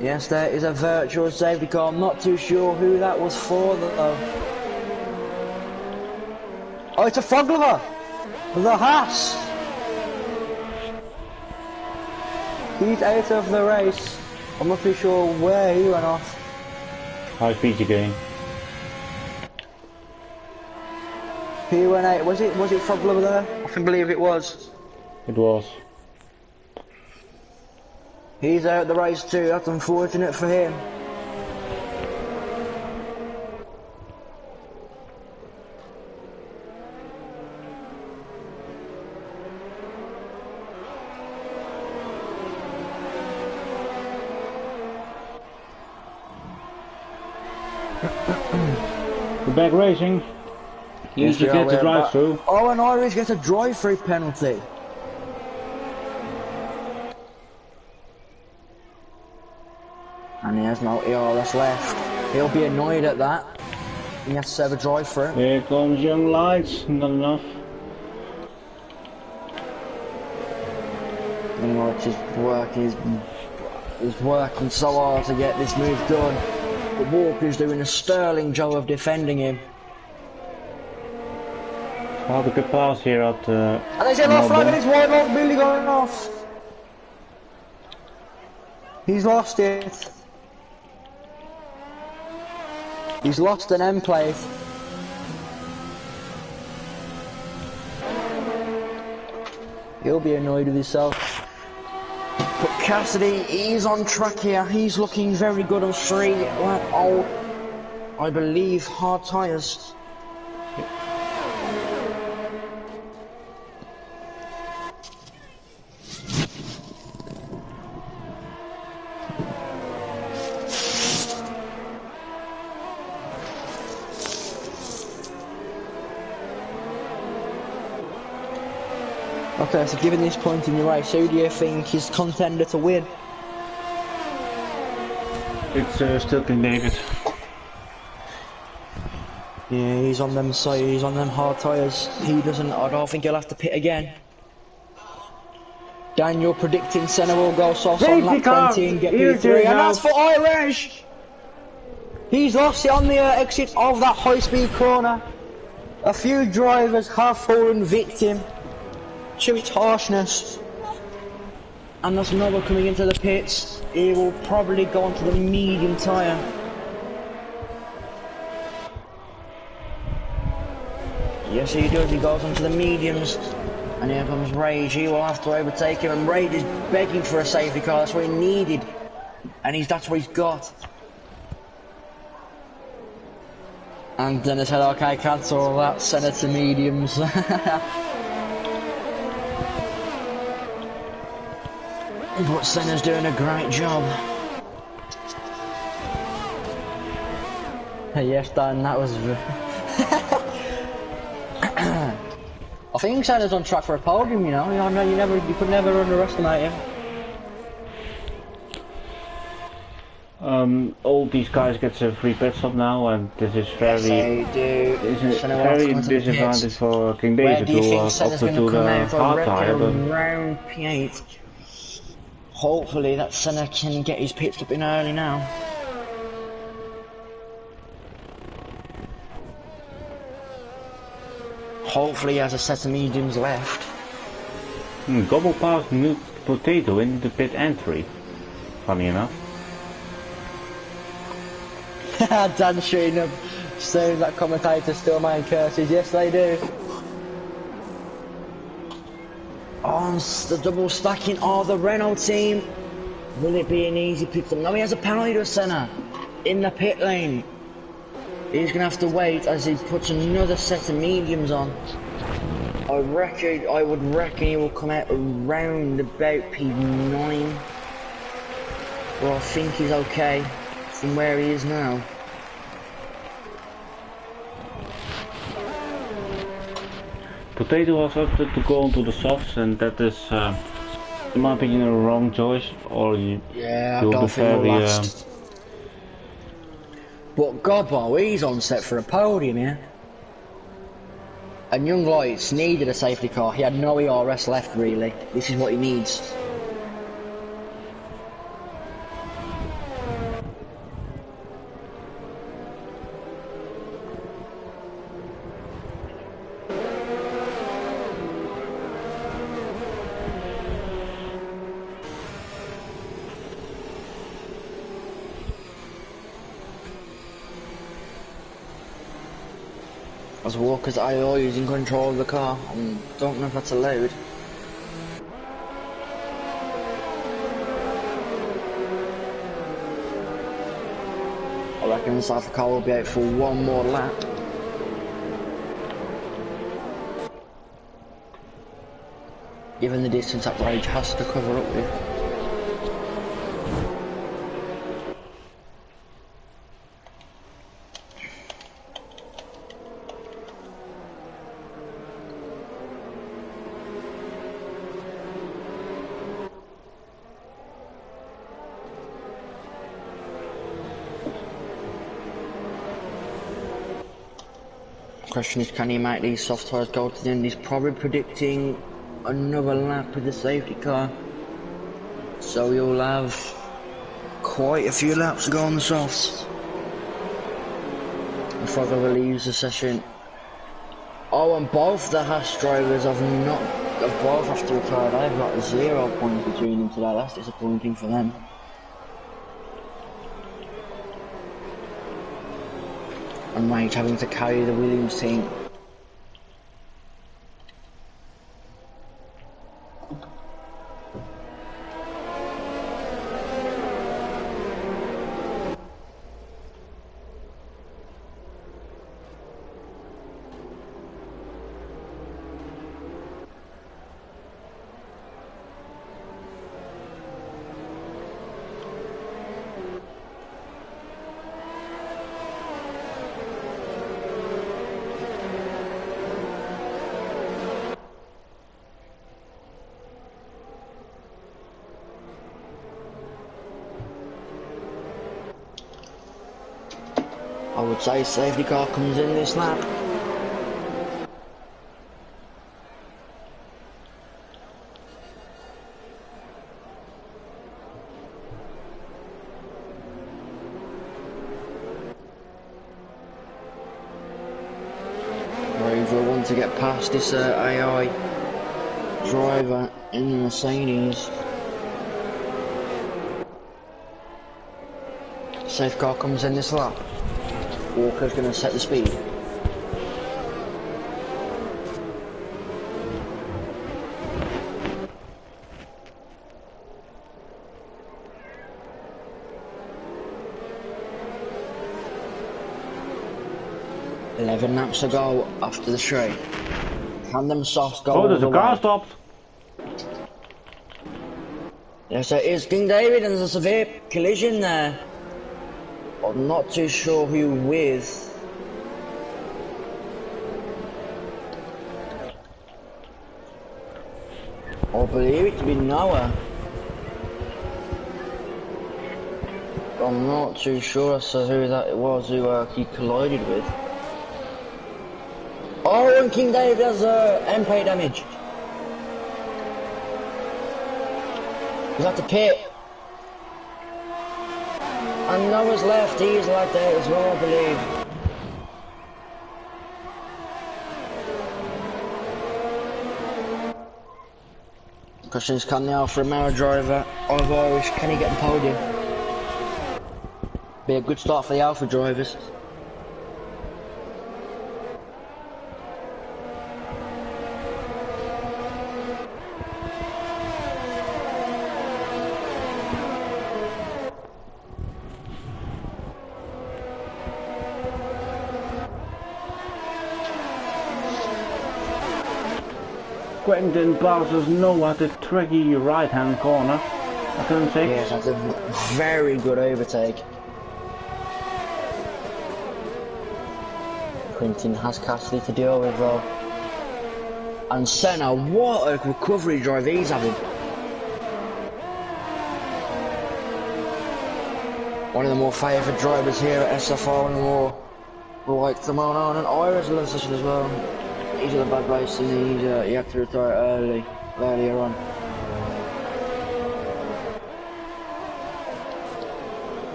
Yes, there is a virtual safety car. I'm not too sure who that was for, though. Oh, it's a frog lover. The Haas. He's out of the race. I'm not too sure where he went off. High speed again. He went out. Was it frog lover there? I can believe it was. It was. He's out of the race too. That's unfortunate for him. We're back racing. Easy to get the drive through. Oh, and Irish gets a drive-through penalty. And he has no ERS left. He'll be annoyed at that. He has to have a drive-through. Here comes Young Lights. Not enough. Young Lights is working so hard to get this move done. But Walker's doing a sterling job of defending him. Have a good pass here at And there's a yellow flag and it's wide load, Billy going off. He's lost it. He's lost an end plate. He'll be annoyed with himself. But Cassidy is on track here. He's looking very good on 3. Oh, I believe hard tyres. Okay, so given this point in the race, who do you think is contender to win? It's still King David. Yeah, he's on them hard tyres. He doesn't, I don't think he'll have to pit again. Daniel predicting Senna will go soft on lap 20 and get P3, and that's for Irish! He's lost it on the exit of that high-speed corner. A few drivers have fallen victim to its harshness. And there's another coming into the pits. He will probably go onto the medium tyre. Yes, he does. He goes onto the mediums. And here comes Rage. He will have to overtake him. And Rage is begging for a safety car. That's what he needed. And that's what he's got. And then he said, okay, cancel all that. Send it to mediums. But Senna's doing a great job. Yes, Dan, that was... I think Senna's on track for a podium, you know. You could never underestimate him. All these guys get a free pit stop now, and this is very... Yes, they do. Very disadvantage for King David to offer to the hard tyre, but... Round P8. Hopefully that Senna can get his pit stop in early now. Hopefully he has a set of mediums left. Gobble past New Potato in the pit entry. Funny enough. Dan shooting up, saying that commentator still making curses. Yes, they do. Oh, the double stacking. Oh, the Renault team. Will it be an easy pit stop? No, he has a penalty to Senna in the pit lane. He's gonna have to wait as he puts another set of mediums on. I would reckon he will come out around about P9. Well, I think he's okay from where he is now. Potato was opted to go onto the softs, and that is in my opinion, a wrong choice. Or Yeah, I you'll be don't think we'll very last. But Gobbo, he's on set for a podium, yeah? And Young Lights needed a safety car. He had no ERS left, really. This is what he needs. As Walker's IO using control of the car, and don't know if that's allowed. I reckon the South car will be out for one more lap. Given the distance that Rage has to cover up with. Question is, can he make these soft tyres go to the end? He's probably predicting another lap with the safety car, so you'll have quite a few laps to go on the softs before they leaves the session. Oh, and both the Haas drivers have both have to retire. They've got 0 points between them today. That's disappointing for them. And Rage having to carry the Williams team. I would say safety car comes in this lap. Rage will want to get past this AI driver in the Mercedes. Safe car comes in this lap. Walker's going to set the speed. "11 laps to go after the straight. Can them softs go oh, there's all a the car way? stopped. Yes, it is King David, and there's a severe collision there. I'm not too sure who with. I believe it to be Noah. I'm not too sure as to who that it was who he collided with. Oh, and King David has MP damage. He's at the pit. And Noah's left, he's like that as well, I believe. Question is, can the Alfa Romeo driver, Oliver Irish, can he get the podium? Be a good start for the Alfa drivers. Quentin passes Noah the tricky right hand corner at turn 6. Yeah, that's a very good overtake. Quentin has Cassidy to deal with though. And Senna, what a recovery drive he's having. one of the more favoured drivers here at SFR, one of the more like them on, and Irish loves this as well. He's at the bad race and he had to retire earlier on.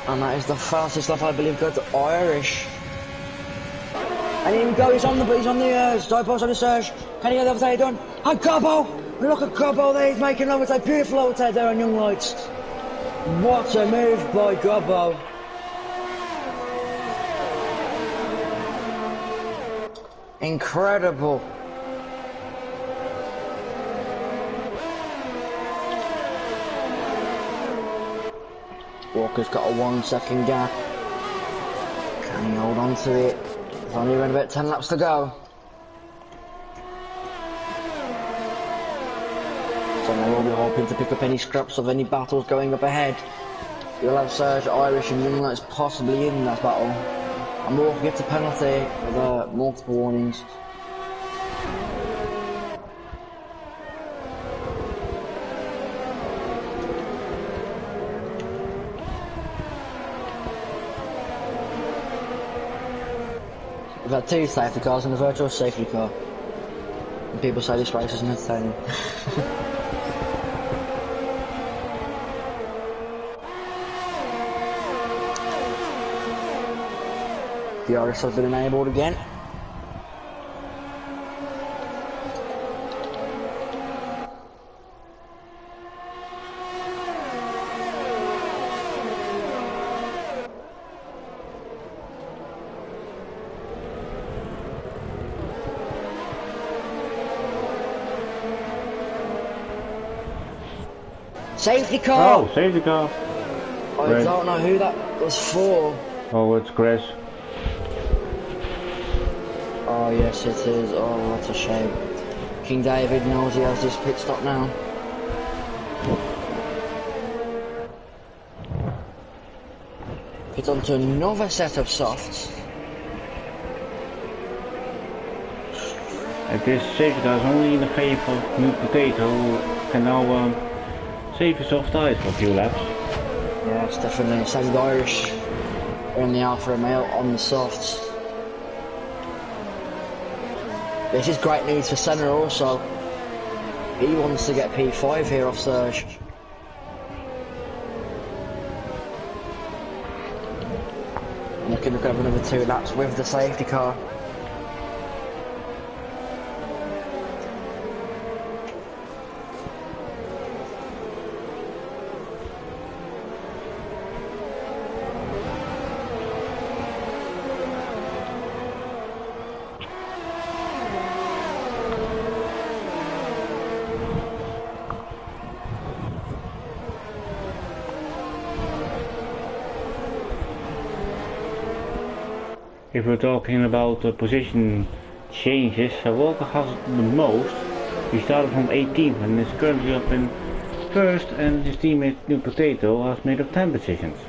And that is the fastest lap, I believe, go to Irish. And here we go, he's on the side post on the surge. Can he get the overtake done? And Gobbo! Look at Gobbo there, he's making an overtake, beautiful overtake there on Young Lights. What a move by Gobbo. Incredible. Walker's got a 1 second gap. Can he hold on to it? There's only around about 10 laps to go. So now we'll be hoping to pick up any scraps of any battles going up ahead. You'll have Serge, Irish and Young Lights possibly in that battle. And Walker gets a penalty with multiple warnings. We've had 2 safety cars and a virtual safety car. And people say this race isn't entertaining. The Irish has been enabled again. Safety car! Oh, safety car. I don't know who that was for. Oh, it's Chris. Oh yes it is. Oh, what a shame. King David knows he has this pit stop now. Pit onto another set of softs. And this safety car is only in the favour of New Potato, who can now save his soft tyres for a few laps. Yeah, it's definitely same with Irish. We're in the Alfa Romeo on the softs. This is great news for Senna also. He wants to get P5 here off Serge. Looking to grab another 2 laps with the safety car. If we're talking about position changes, Walker has the most. He started from 18th and is currently up in 1st, and his teammate New Potato has made up 10 positions.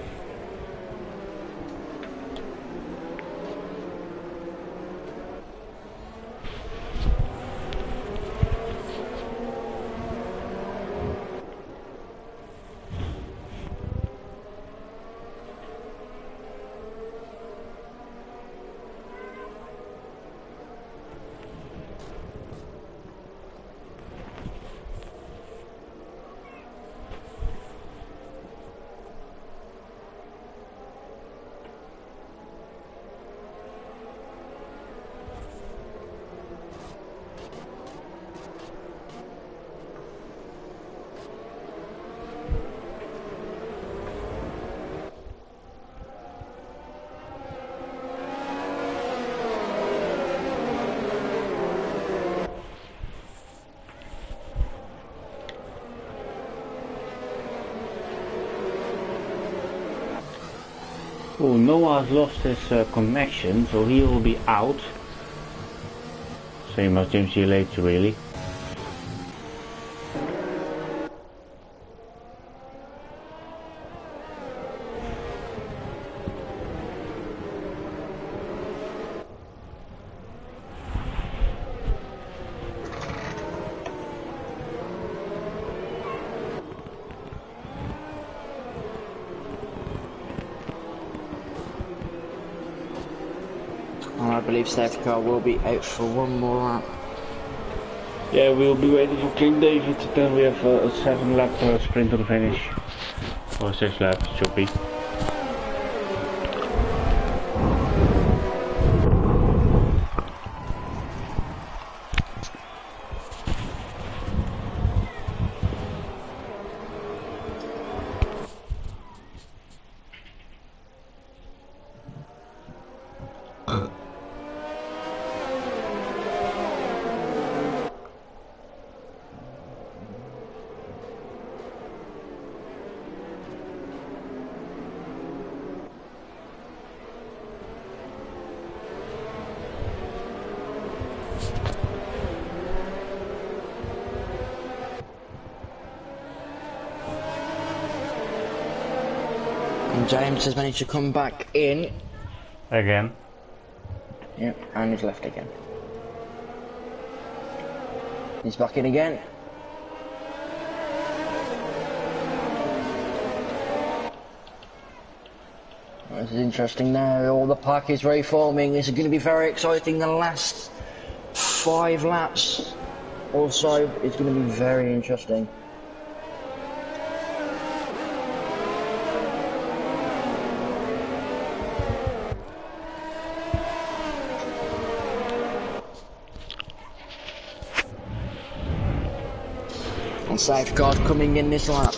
Oh, Noah has lost his connection, so he will be out. Same as James G. Later, really. believe safety car will be out for one more lap. Yeah, we'll be waiting for King David, then we have a 7 lap sprint to the finish. Or 6 laps, should be. And James has managed to come back in. Again. Yep, and he's left again. He's back in again. This is interesting now, all the pack is reforming. This is going to be very exciting. The last 5 laps or so is going to be very interesting. And safeguard coming in this lap.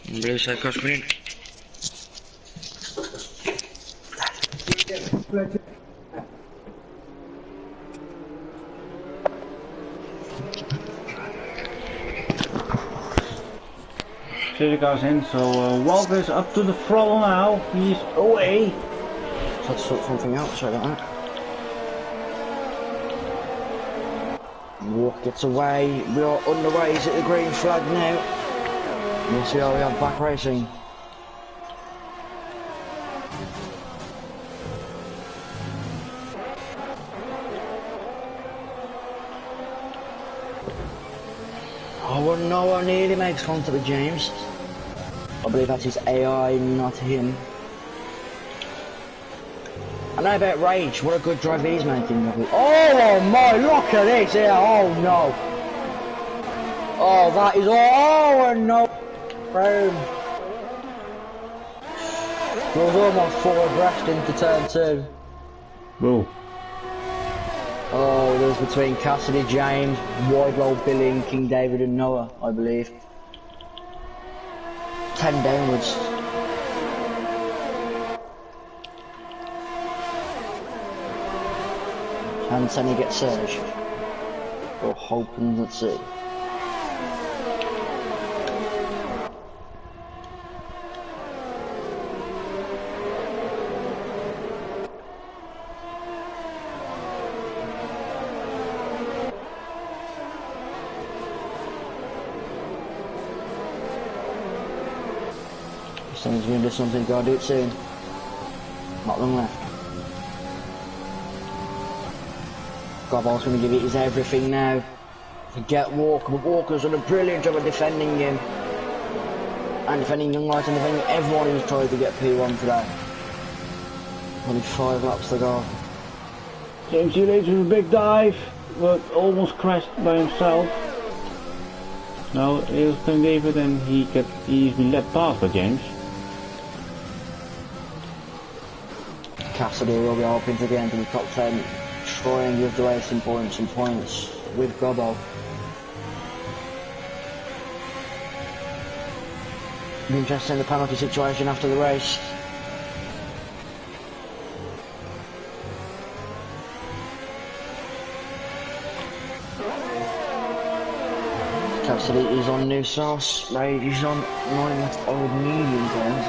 And blue safeguard coming in. Safety car's in, so Walker's up to the throttle now. He's away. Let's sort something out, sorry about that. Walk gets away. We are on the way. Is it the green flag now? Yes, we are. We have back racing. Oh no one nearly makes contact with James. I believe that's his AI, not him. I know about Rage, what a good drive he's making. Oh my, look at this here, oh no. Oh, that is, oh no. Boom. Goes almost forward abreast into turn 2. Whoa. Oh, there's between Cassidy, James, Widlow, Billing, King David and Noah, I believe. 10 downwards. And Senny gets Surge. Or hoping, let's see. Someone's going to do something, gotta do it soon. Not long left. Gobble's going to give it his everything now. To get Walker, but Walker's done a brilliant job of defending him. And defending Young Light and defending everyone who's tried to get P1 today. Only 5 laps to go. James Elates with a big dive, but almost crashed by himself. Now here's King David and he's been let past by James. Cassidy will be hoping to get into the top 10, trying with the racing points and points with Gobbo. Be interested in the penalty situation after the race. Cassidy is on new sauce, Rage is on 9 old medium terms.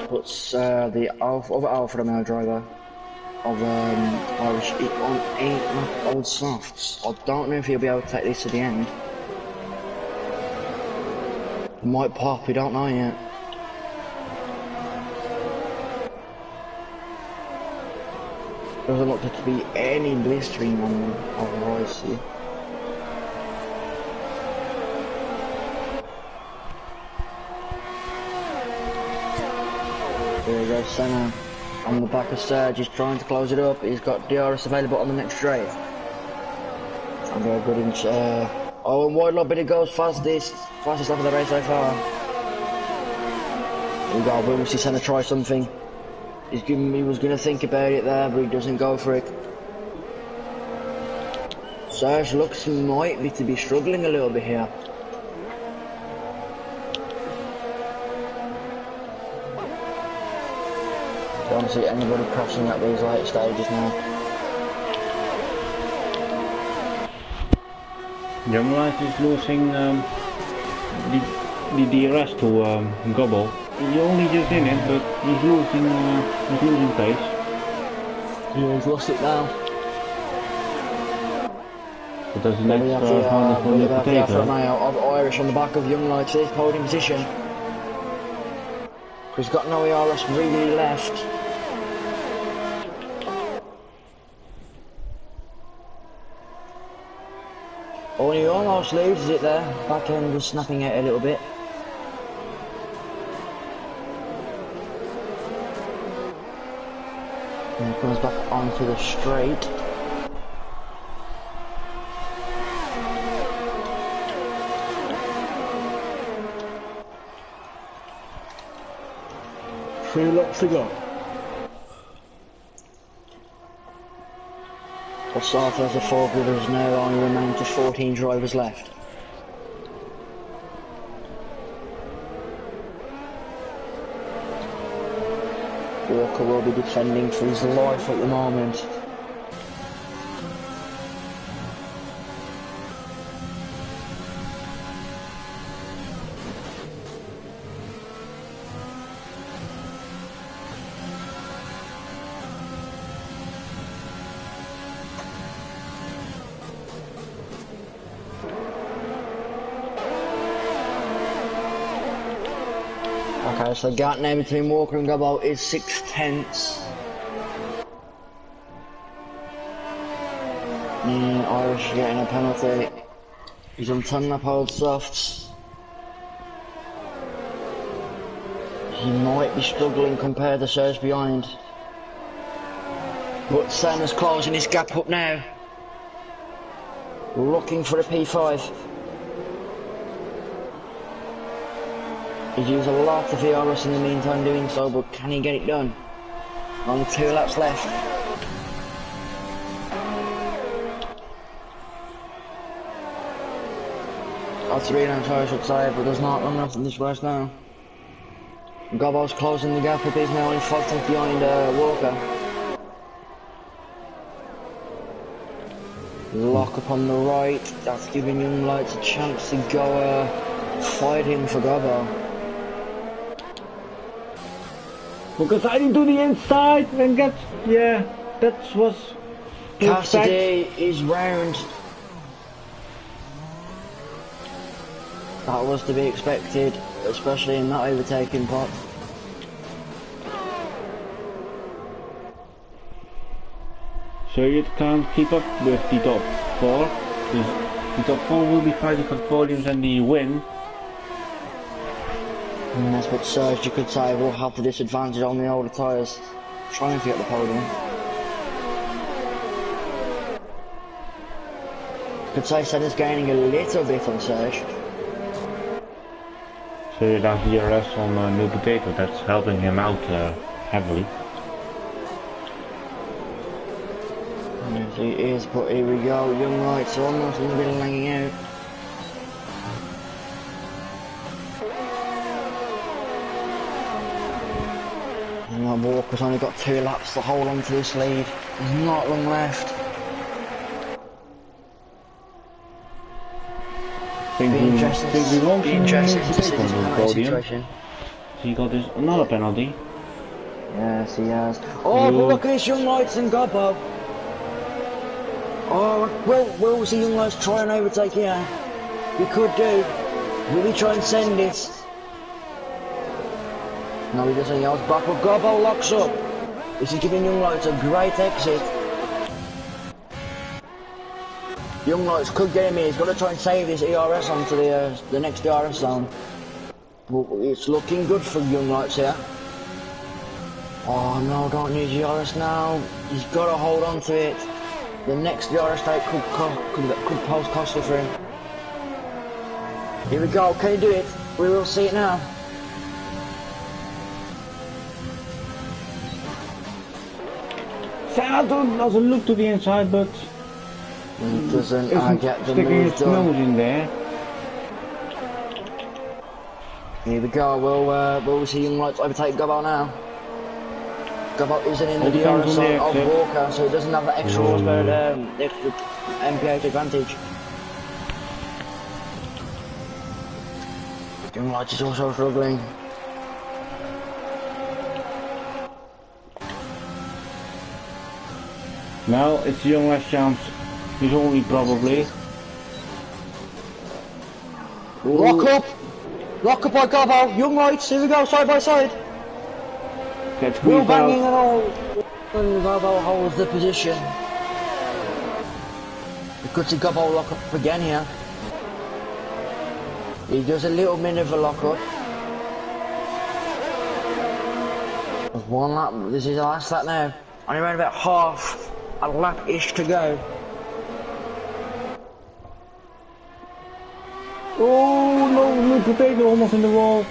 Puts the other Alfa Romeo driver of Irish on 8 old softs. I don't know if he'll be able to take this to the end. Might pop, we don't know yet. Doesn't look to be any blistering on the rise here. There we go, Senna on the back of Serge. He's trying to close it up. He's got DRS available on the next straight. And a good inch. Oh, and wide lob, but it goes fastest lap of the race so far. We got Will. He's trying to try something. He was going to think about it there, but he doesn't go for it. Serge looks likely to be struggling a little bit here. Don't see anybody crashing at these late stages now. Young Light is losing the DRS to Gobble. He only just in it, but he's losing pace. Yeah, he's lost it now. But there's the next round for the potato. Of Irish on the back of Young Light's holding position. He's got no ERS really left. Oh, he almost loses it there. Back end was snapping out a little bit. And he comes back onto the straight. Three laps to go. We'll start as a four-wheelers now, only remain to 14 drivers left. Walker will be defending for his life at the moment. Okay, so the gap now between Walker and Gobbo is 6/10. Irish getting a penalty. He's on 10 lap old softs. He might be struggling compared to Serge behind. But Senna's closing his gap up now. Looking for a P5. He's used a lot of ERS in the meantime doing so, but can he get it done? Only 2 laps left. Or 3 laps I should say, but there's not long enough in this race now. Gobbo's closing the gap up, he's now only 5 tenths behind Walker. Lock up on the right, that's giving Young Lights a chance to go fight him for Gobbo. Because I didn't do the inside and get, yeah, that was Cassidy is round. That was to be expected, especially in that overtaking pot. So you can't keep up with the top 4. The top 4 will be fighting for podiums and the win. And that's what Serge, you could say, will have the disadvantage on the older tyres, trying to get the podium. You could say Senna's gaining a little bit on Serge. So you have DRS on New Potato, that's helping him out heavily. Yes, he is, but here we go, Young Lights are almost a little bit lagging out. And Walker's only got 2 laps to hold on to this lead. There's not long left. Be interesting to see this penalty situation. He got this another penalty. Yes, he has. Oh, but look at this Young Lights and Gobbo. Oh, will see Young Lights try and overtake here? He could do. Will he try and send it? No, he doesn't. He holds back, but Gobbo locks up. This is giving Young Lights a great exit. Young Lights could get him here. He's got to try and save his ERS onto the next ERS zone. But it's looking good for Young Lights here. Oh no, don't need ERS now. He's got to hold on to it. The next ERS take could pose costly for him. Here we go. Can he do it? We will see it now. Senna doesn't look to the inside, but He doesn't get the sticking move his done. nose in there. Here we go. We'll see Young Lights overtake Gobbo now. Gobbo isn't in the All depends DRS on the of exit. Walker, so he doesn't have the extra horsepower, the extra MPH advantage. Young Lights is also struggling. Now it's the Young Last chance. He's only probably. Lock up! Lock up by Gobbo. Young Lights, here we go, side by side. Gets Wheel squeezed banging out. and all. And Gobbo holds the position. We could see Gobbo lock up again here. He does a little bit of a lock up. There's one lap, this is the last lap now. Only around about half a lap-ish to go. Oh no, new potato almost in the wall.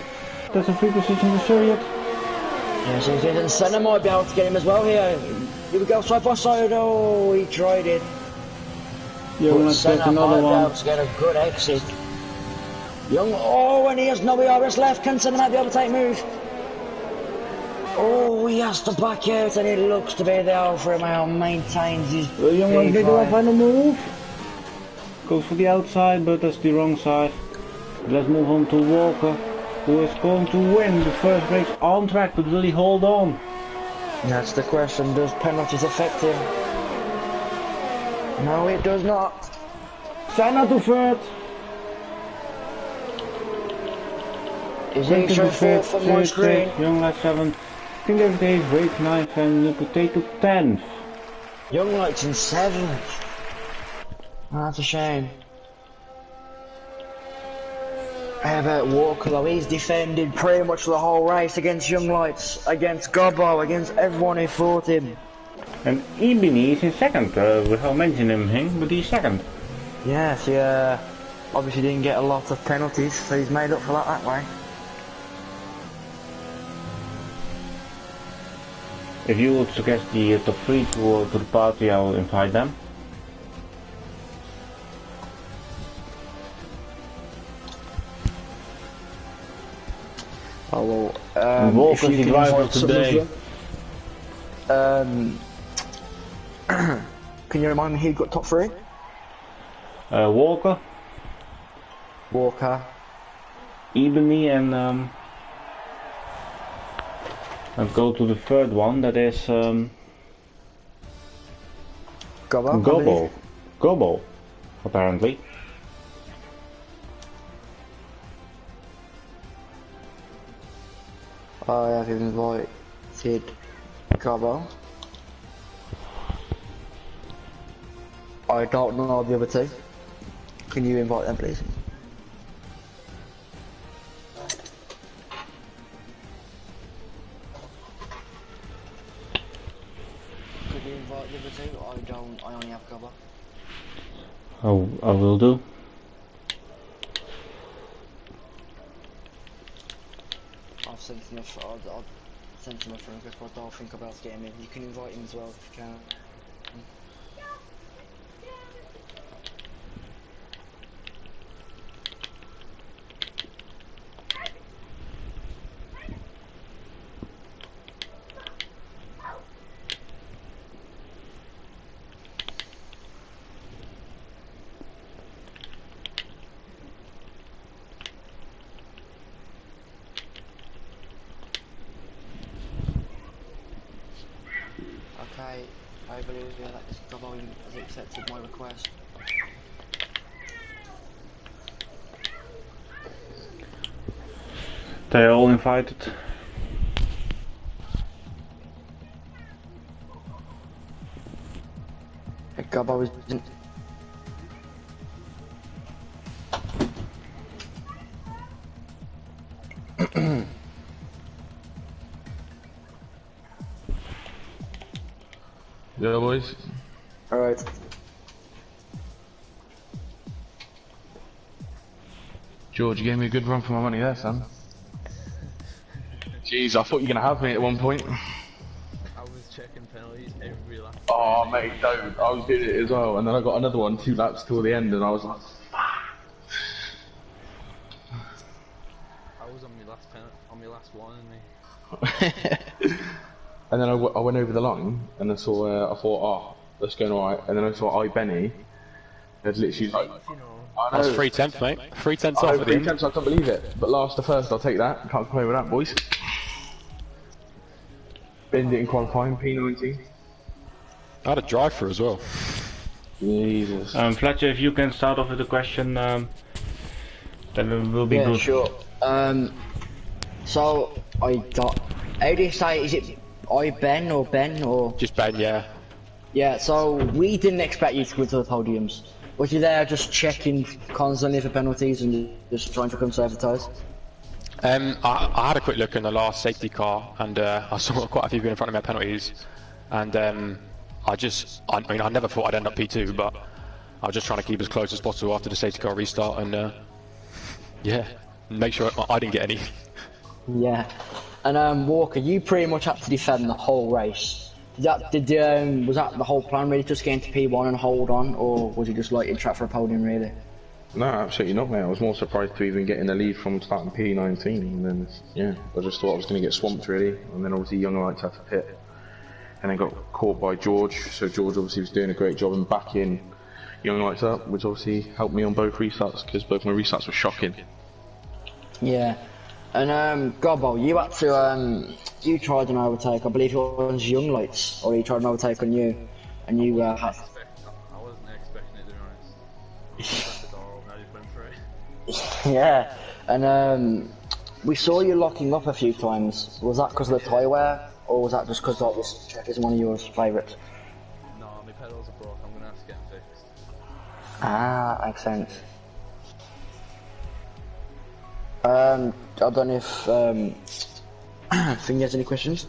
That's a free position to Chariot. Yes, he did, and Senna might be able to get him as well here. Here we go, side by side. Oh, he tried it. Young But Last gets Senna might another be able one. to get a good exit. Young, oh, and he has no ERS left. Can Senna make the overtake move? Oh, he has to back out, and it looks to be the Alfa Romeo maintains his Young Last made the P5. final move. Goes for the outside, but that's the wrong side. Let's move on to Walker, who is going to win the first race on track, but will he hold on? That's the question. Does penalties affect him? No, it does not. Senna to third. Is he showing fourth from my screen? Young Last 7th. King David 8th, Rake 9th, and New Potato 10th. Young Lights in 7th. Oh, that's a shame. How about Walker though? He's defended pretty much the whole race against Young Lights, against Gobbo, against everyone who fought him. And Ebony is in 2nd, without mentioning him, but he's 2nd. Yes, he obviously didn't get a lot of penalties, so he's made up for that way. If you would suggest the top 3 to the party, I will invite them. Oh well, Walker's if you the can driver invite some today. as well. Can you remind me who got top 3? Walker, Walker. Ebony, and let's go to the third one. That is Gobbo. Gobbo. Gobbo, apparently. I have invited Gobbo. I don't know the other two. Can you invite them, please? Could you invite the other two? I don't. I only have Gobbo. Oh, I will do. I've sent him I'll send him a friend request, but I'll think about getting him in. You can invite him as well if you can. Okay, I believe that Gobbo has accepted my request. They're all invited. Gobbo is. Yeah, boys. Alright. George, you gave me a good run for my money there, son. Jeez, I thought you were gonna have me at one point. I was checking penalties every lap. Oh, mate, don't. I was doing it as well, and then I got another one 2 laps till the end, and I was like, I was on my last on my last one, and and then I went over the line, and I saw, I thought, oh, that's going alright, and then I saw Benny had literally like, you know, I That's know, 3/10, mate. 3/10 I off know, at the 3 end. attempts, I can't believe it, but last to first, I'll take that, can't complain with that, boys. Bend it in qualifying, P19. I had a drive-through as well. Jesus. Fletcher, if you can start off with a question, then it will be Yeah, good. sure. So I got. How do you say? Is it Ben or? Just Ben, yeah. Yeah. So we didn't expect you to go to the podiums. Was you there just checking constantly for penalties and just trying to conservatise? I had a quick look in the last safety car, and I saw quite a few people in front of me had penalties, and I mean, I never thought I'd end up P2, but I was just trying to keep as close as possible after the safety car restart, and yeah, make sure I didn't get any. Yeah. And Walker, you pretty much had to defend the whole race. Was that the whole plan, really, just get into P1 and hold on, or was it just like in track for a podium, really? No, absolutely not, mate. I was more surprised to even get in the lead from starting P19, and then, yeah, I just thought I was going to get swamped, really, and then obviously Young Lights had to pit, and then got caught by George, so George obviously was doing a great job in backing Young Lights up, which obviously helped me on both restarts, because both my restarts were shocking. Yeah. And Gobbo, you had to you tried an overtake. I believe it was Young Lights, or he tried an overtake on you, and you had. I wasn't expecting it, to be honest. I just left the door open, I just went for it. Yeah. And we saw you locking up a few times. Was that because of the tyre wear, or was that just because like, this track is one of your favourites? No, my pedals are broke, I'm gonna have to get them fixed. Ah, makes sense. I don't know if Fing has any questions.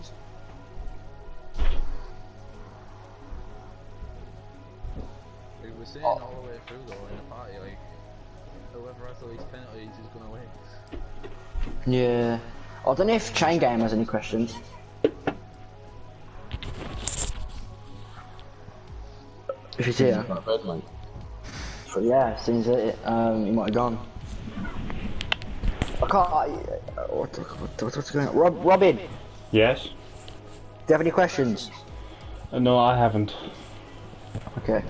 We were saying all the way through though in the party, like, whoever has the least penalties is gonna win. Yeah. I don't know if Chain Game has any questions. If he's here. Not bad, mate. But yeah, seems it. He might have gone. I can't. What's going on? Robin, do Yes? you have any questions? No, I haven't. Okay.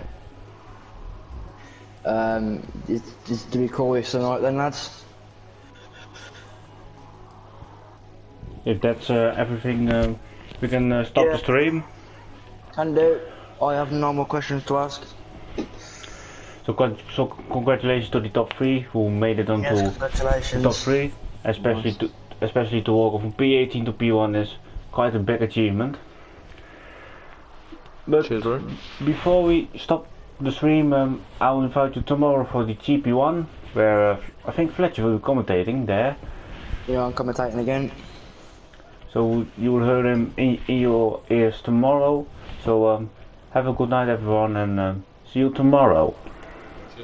Do we call this tonight then, lads? If that's everything, we can stop Yeah. the stream. Can do. I have no more questions to ask. So congratulations to the top 3 who made it onto Yes, the congratulations. top 3, especially to walk from P18 to P1 is quite a big achievement. But Cheers, bro. before we stop the stream, I'll invite you tomorrow for the GP1, where I think Fletcher will be commentating there. Yeah, I'm commentating again. So you will hear him in your ears tomorrow. So have a good night, everyone, and see you tomorrow.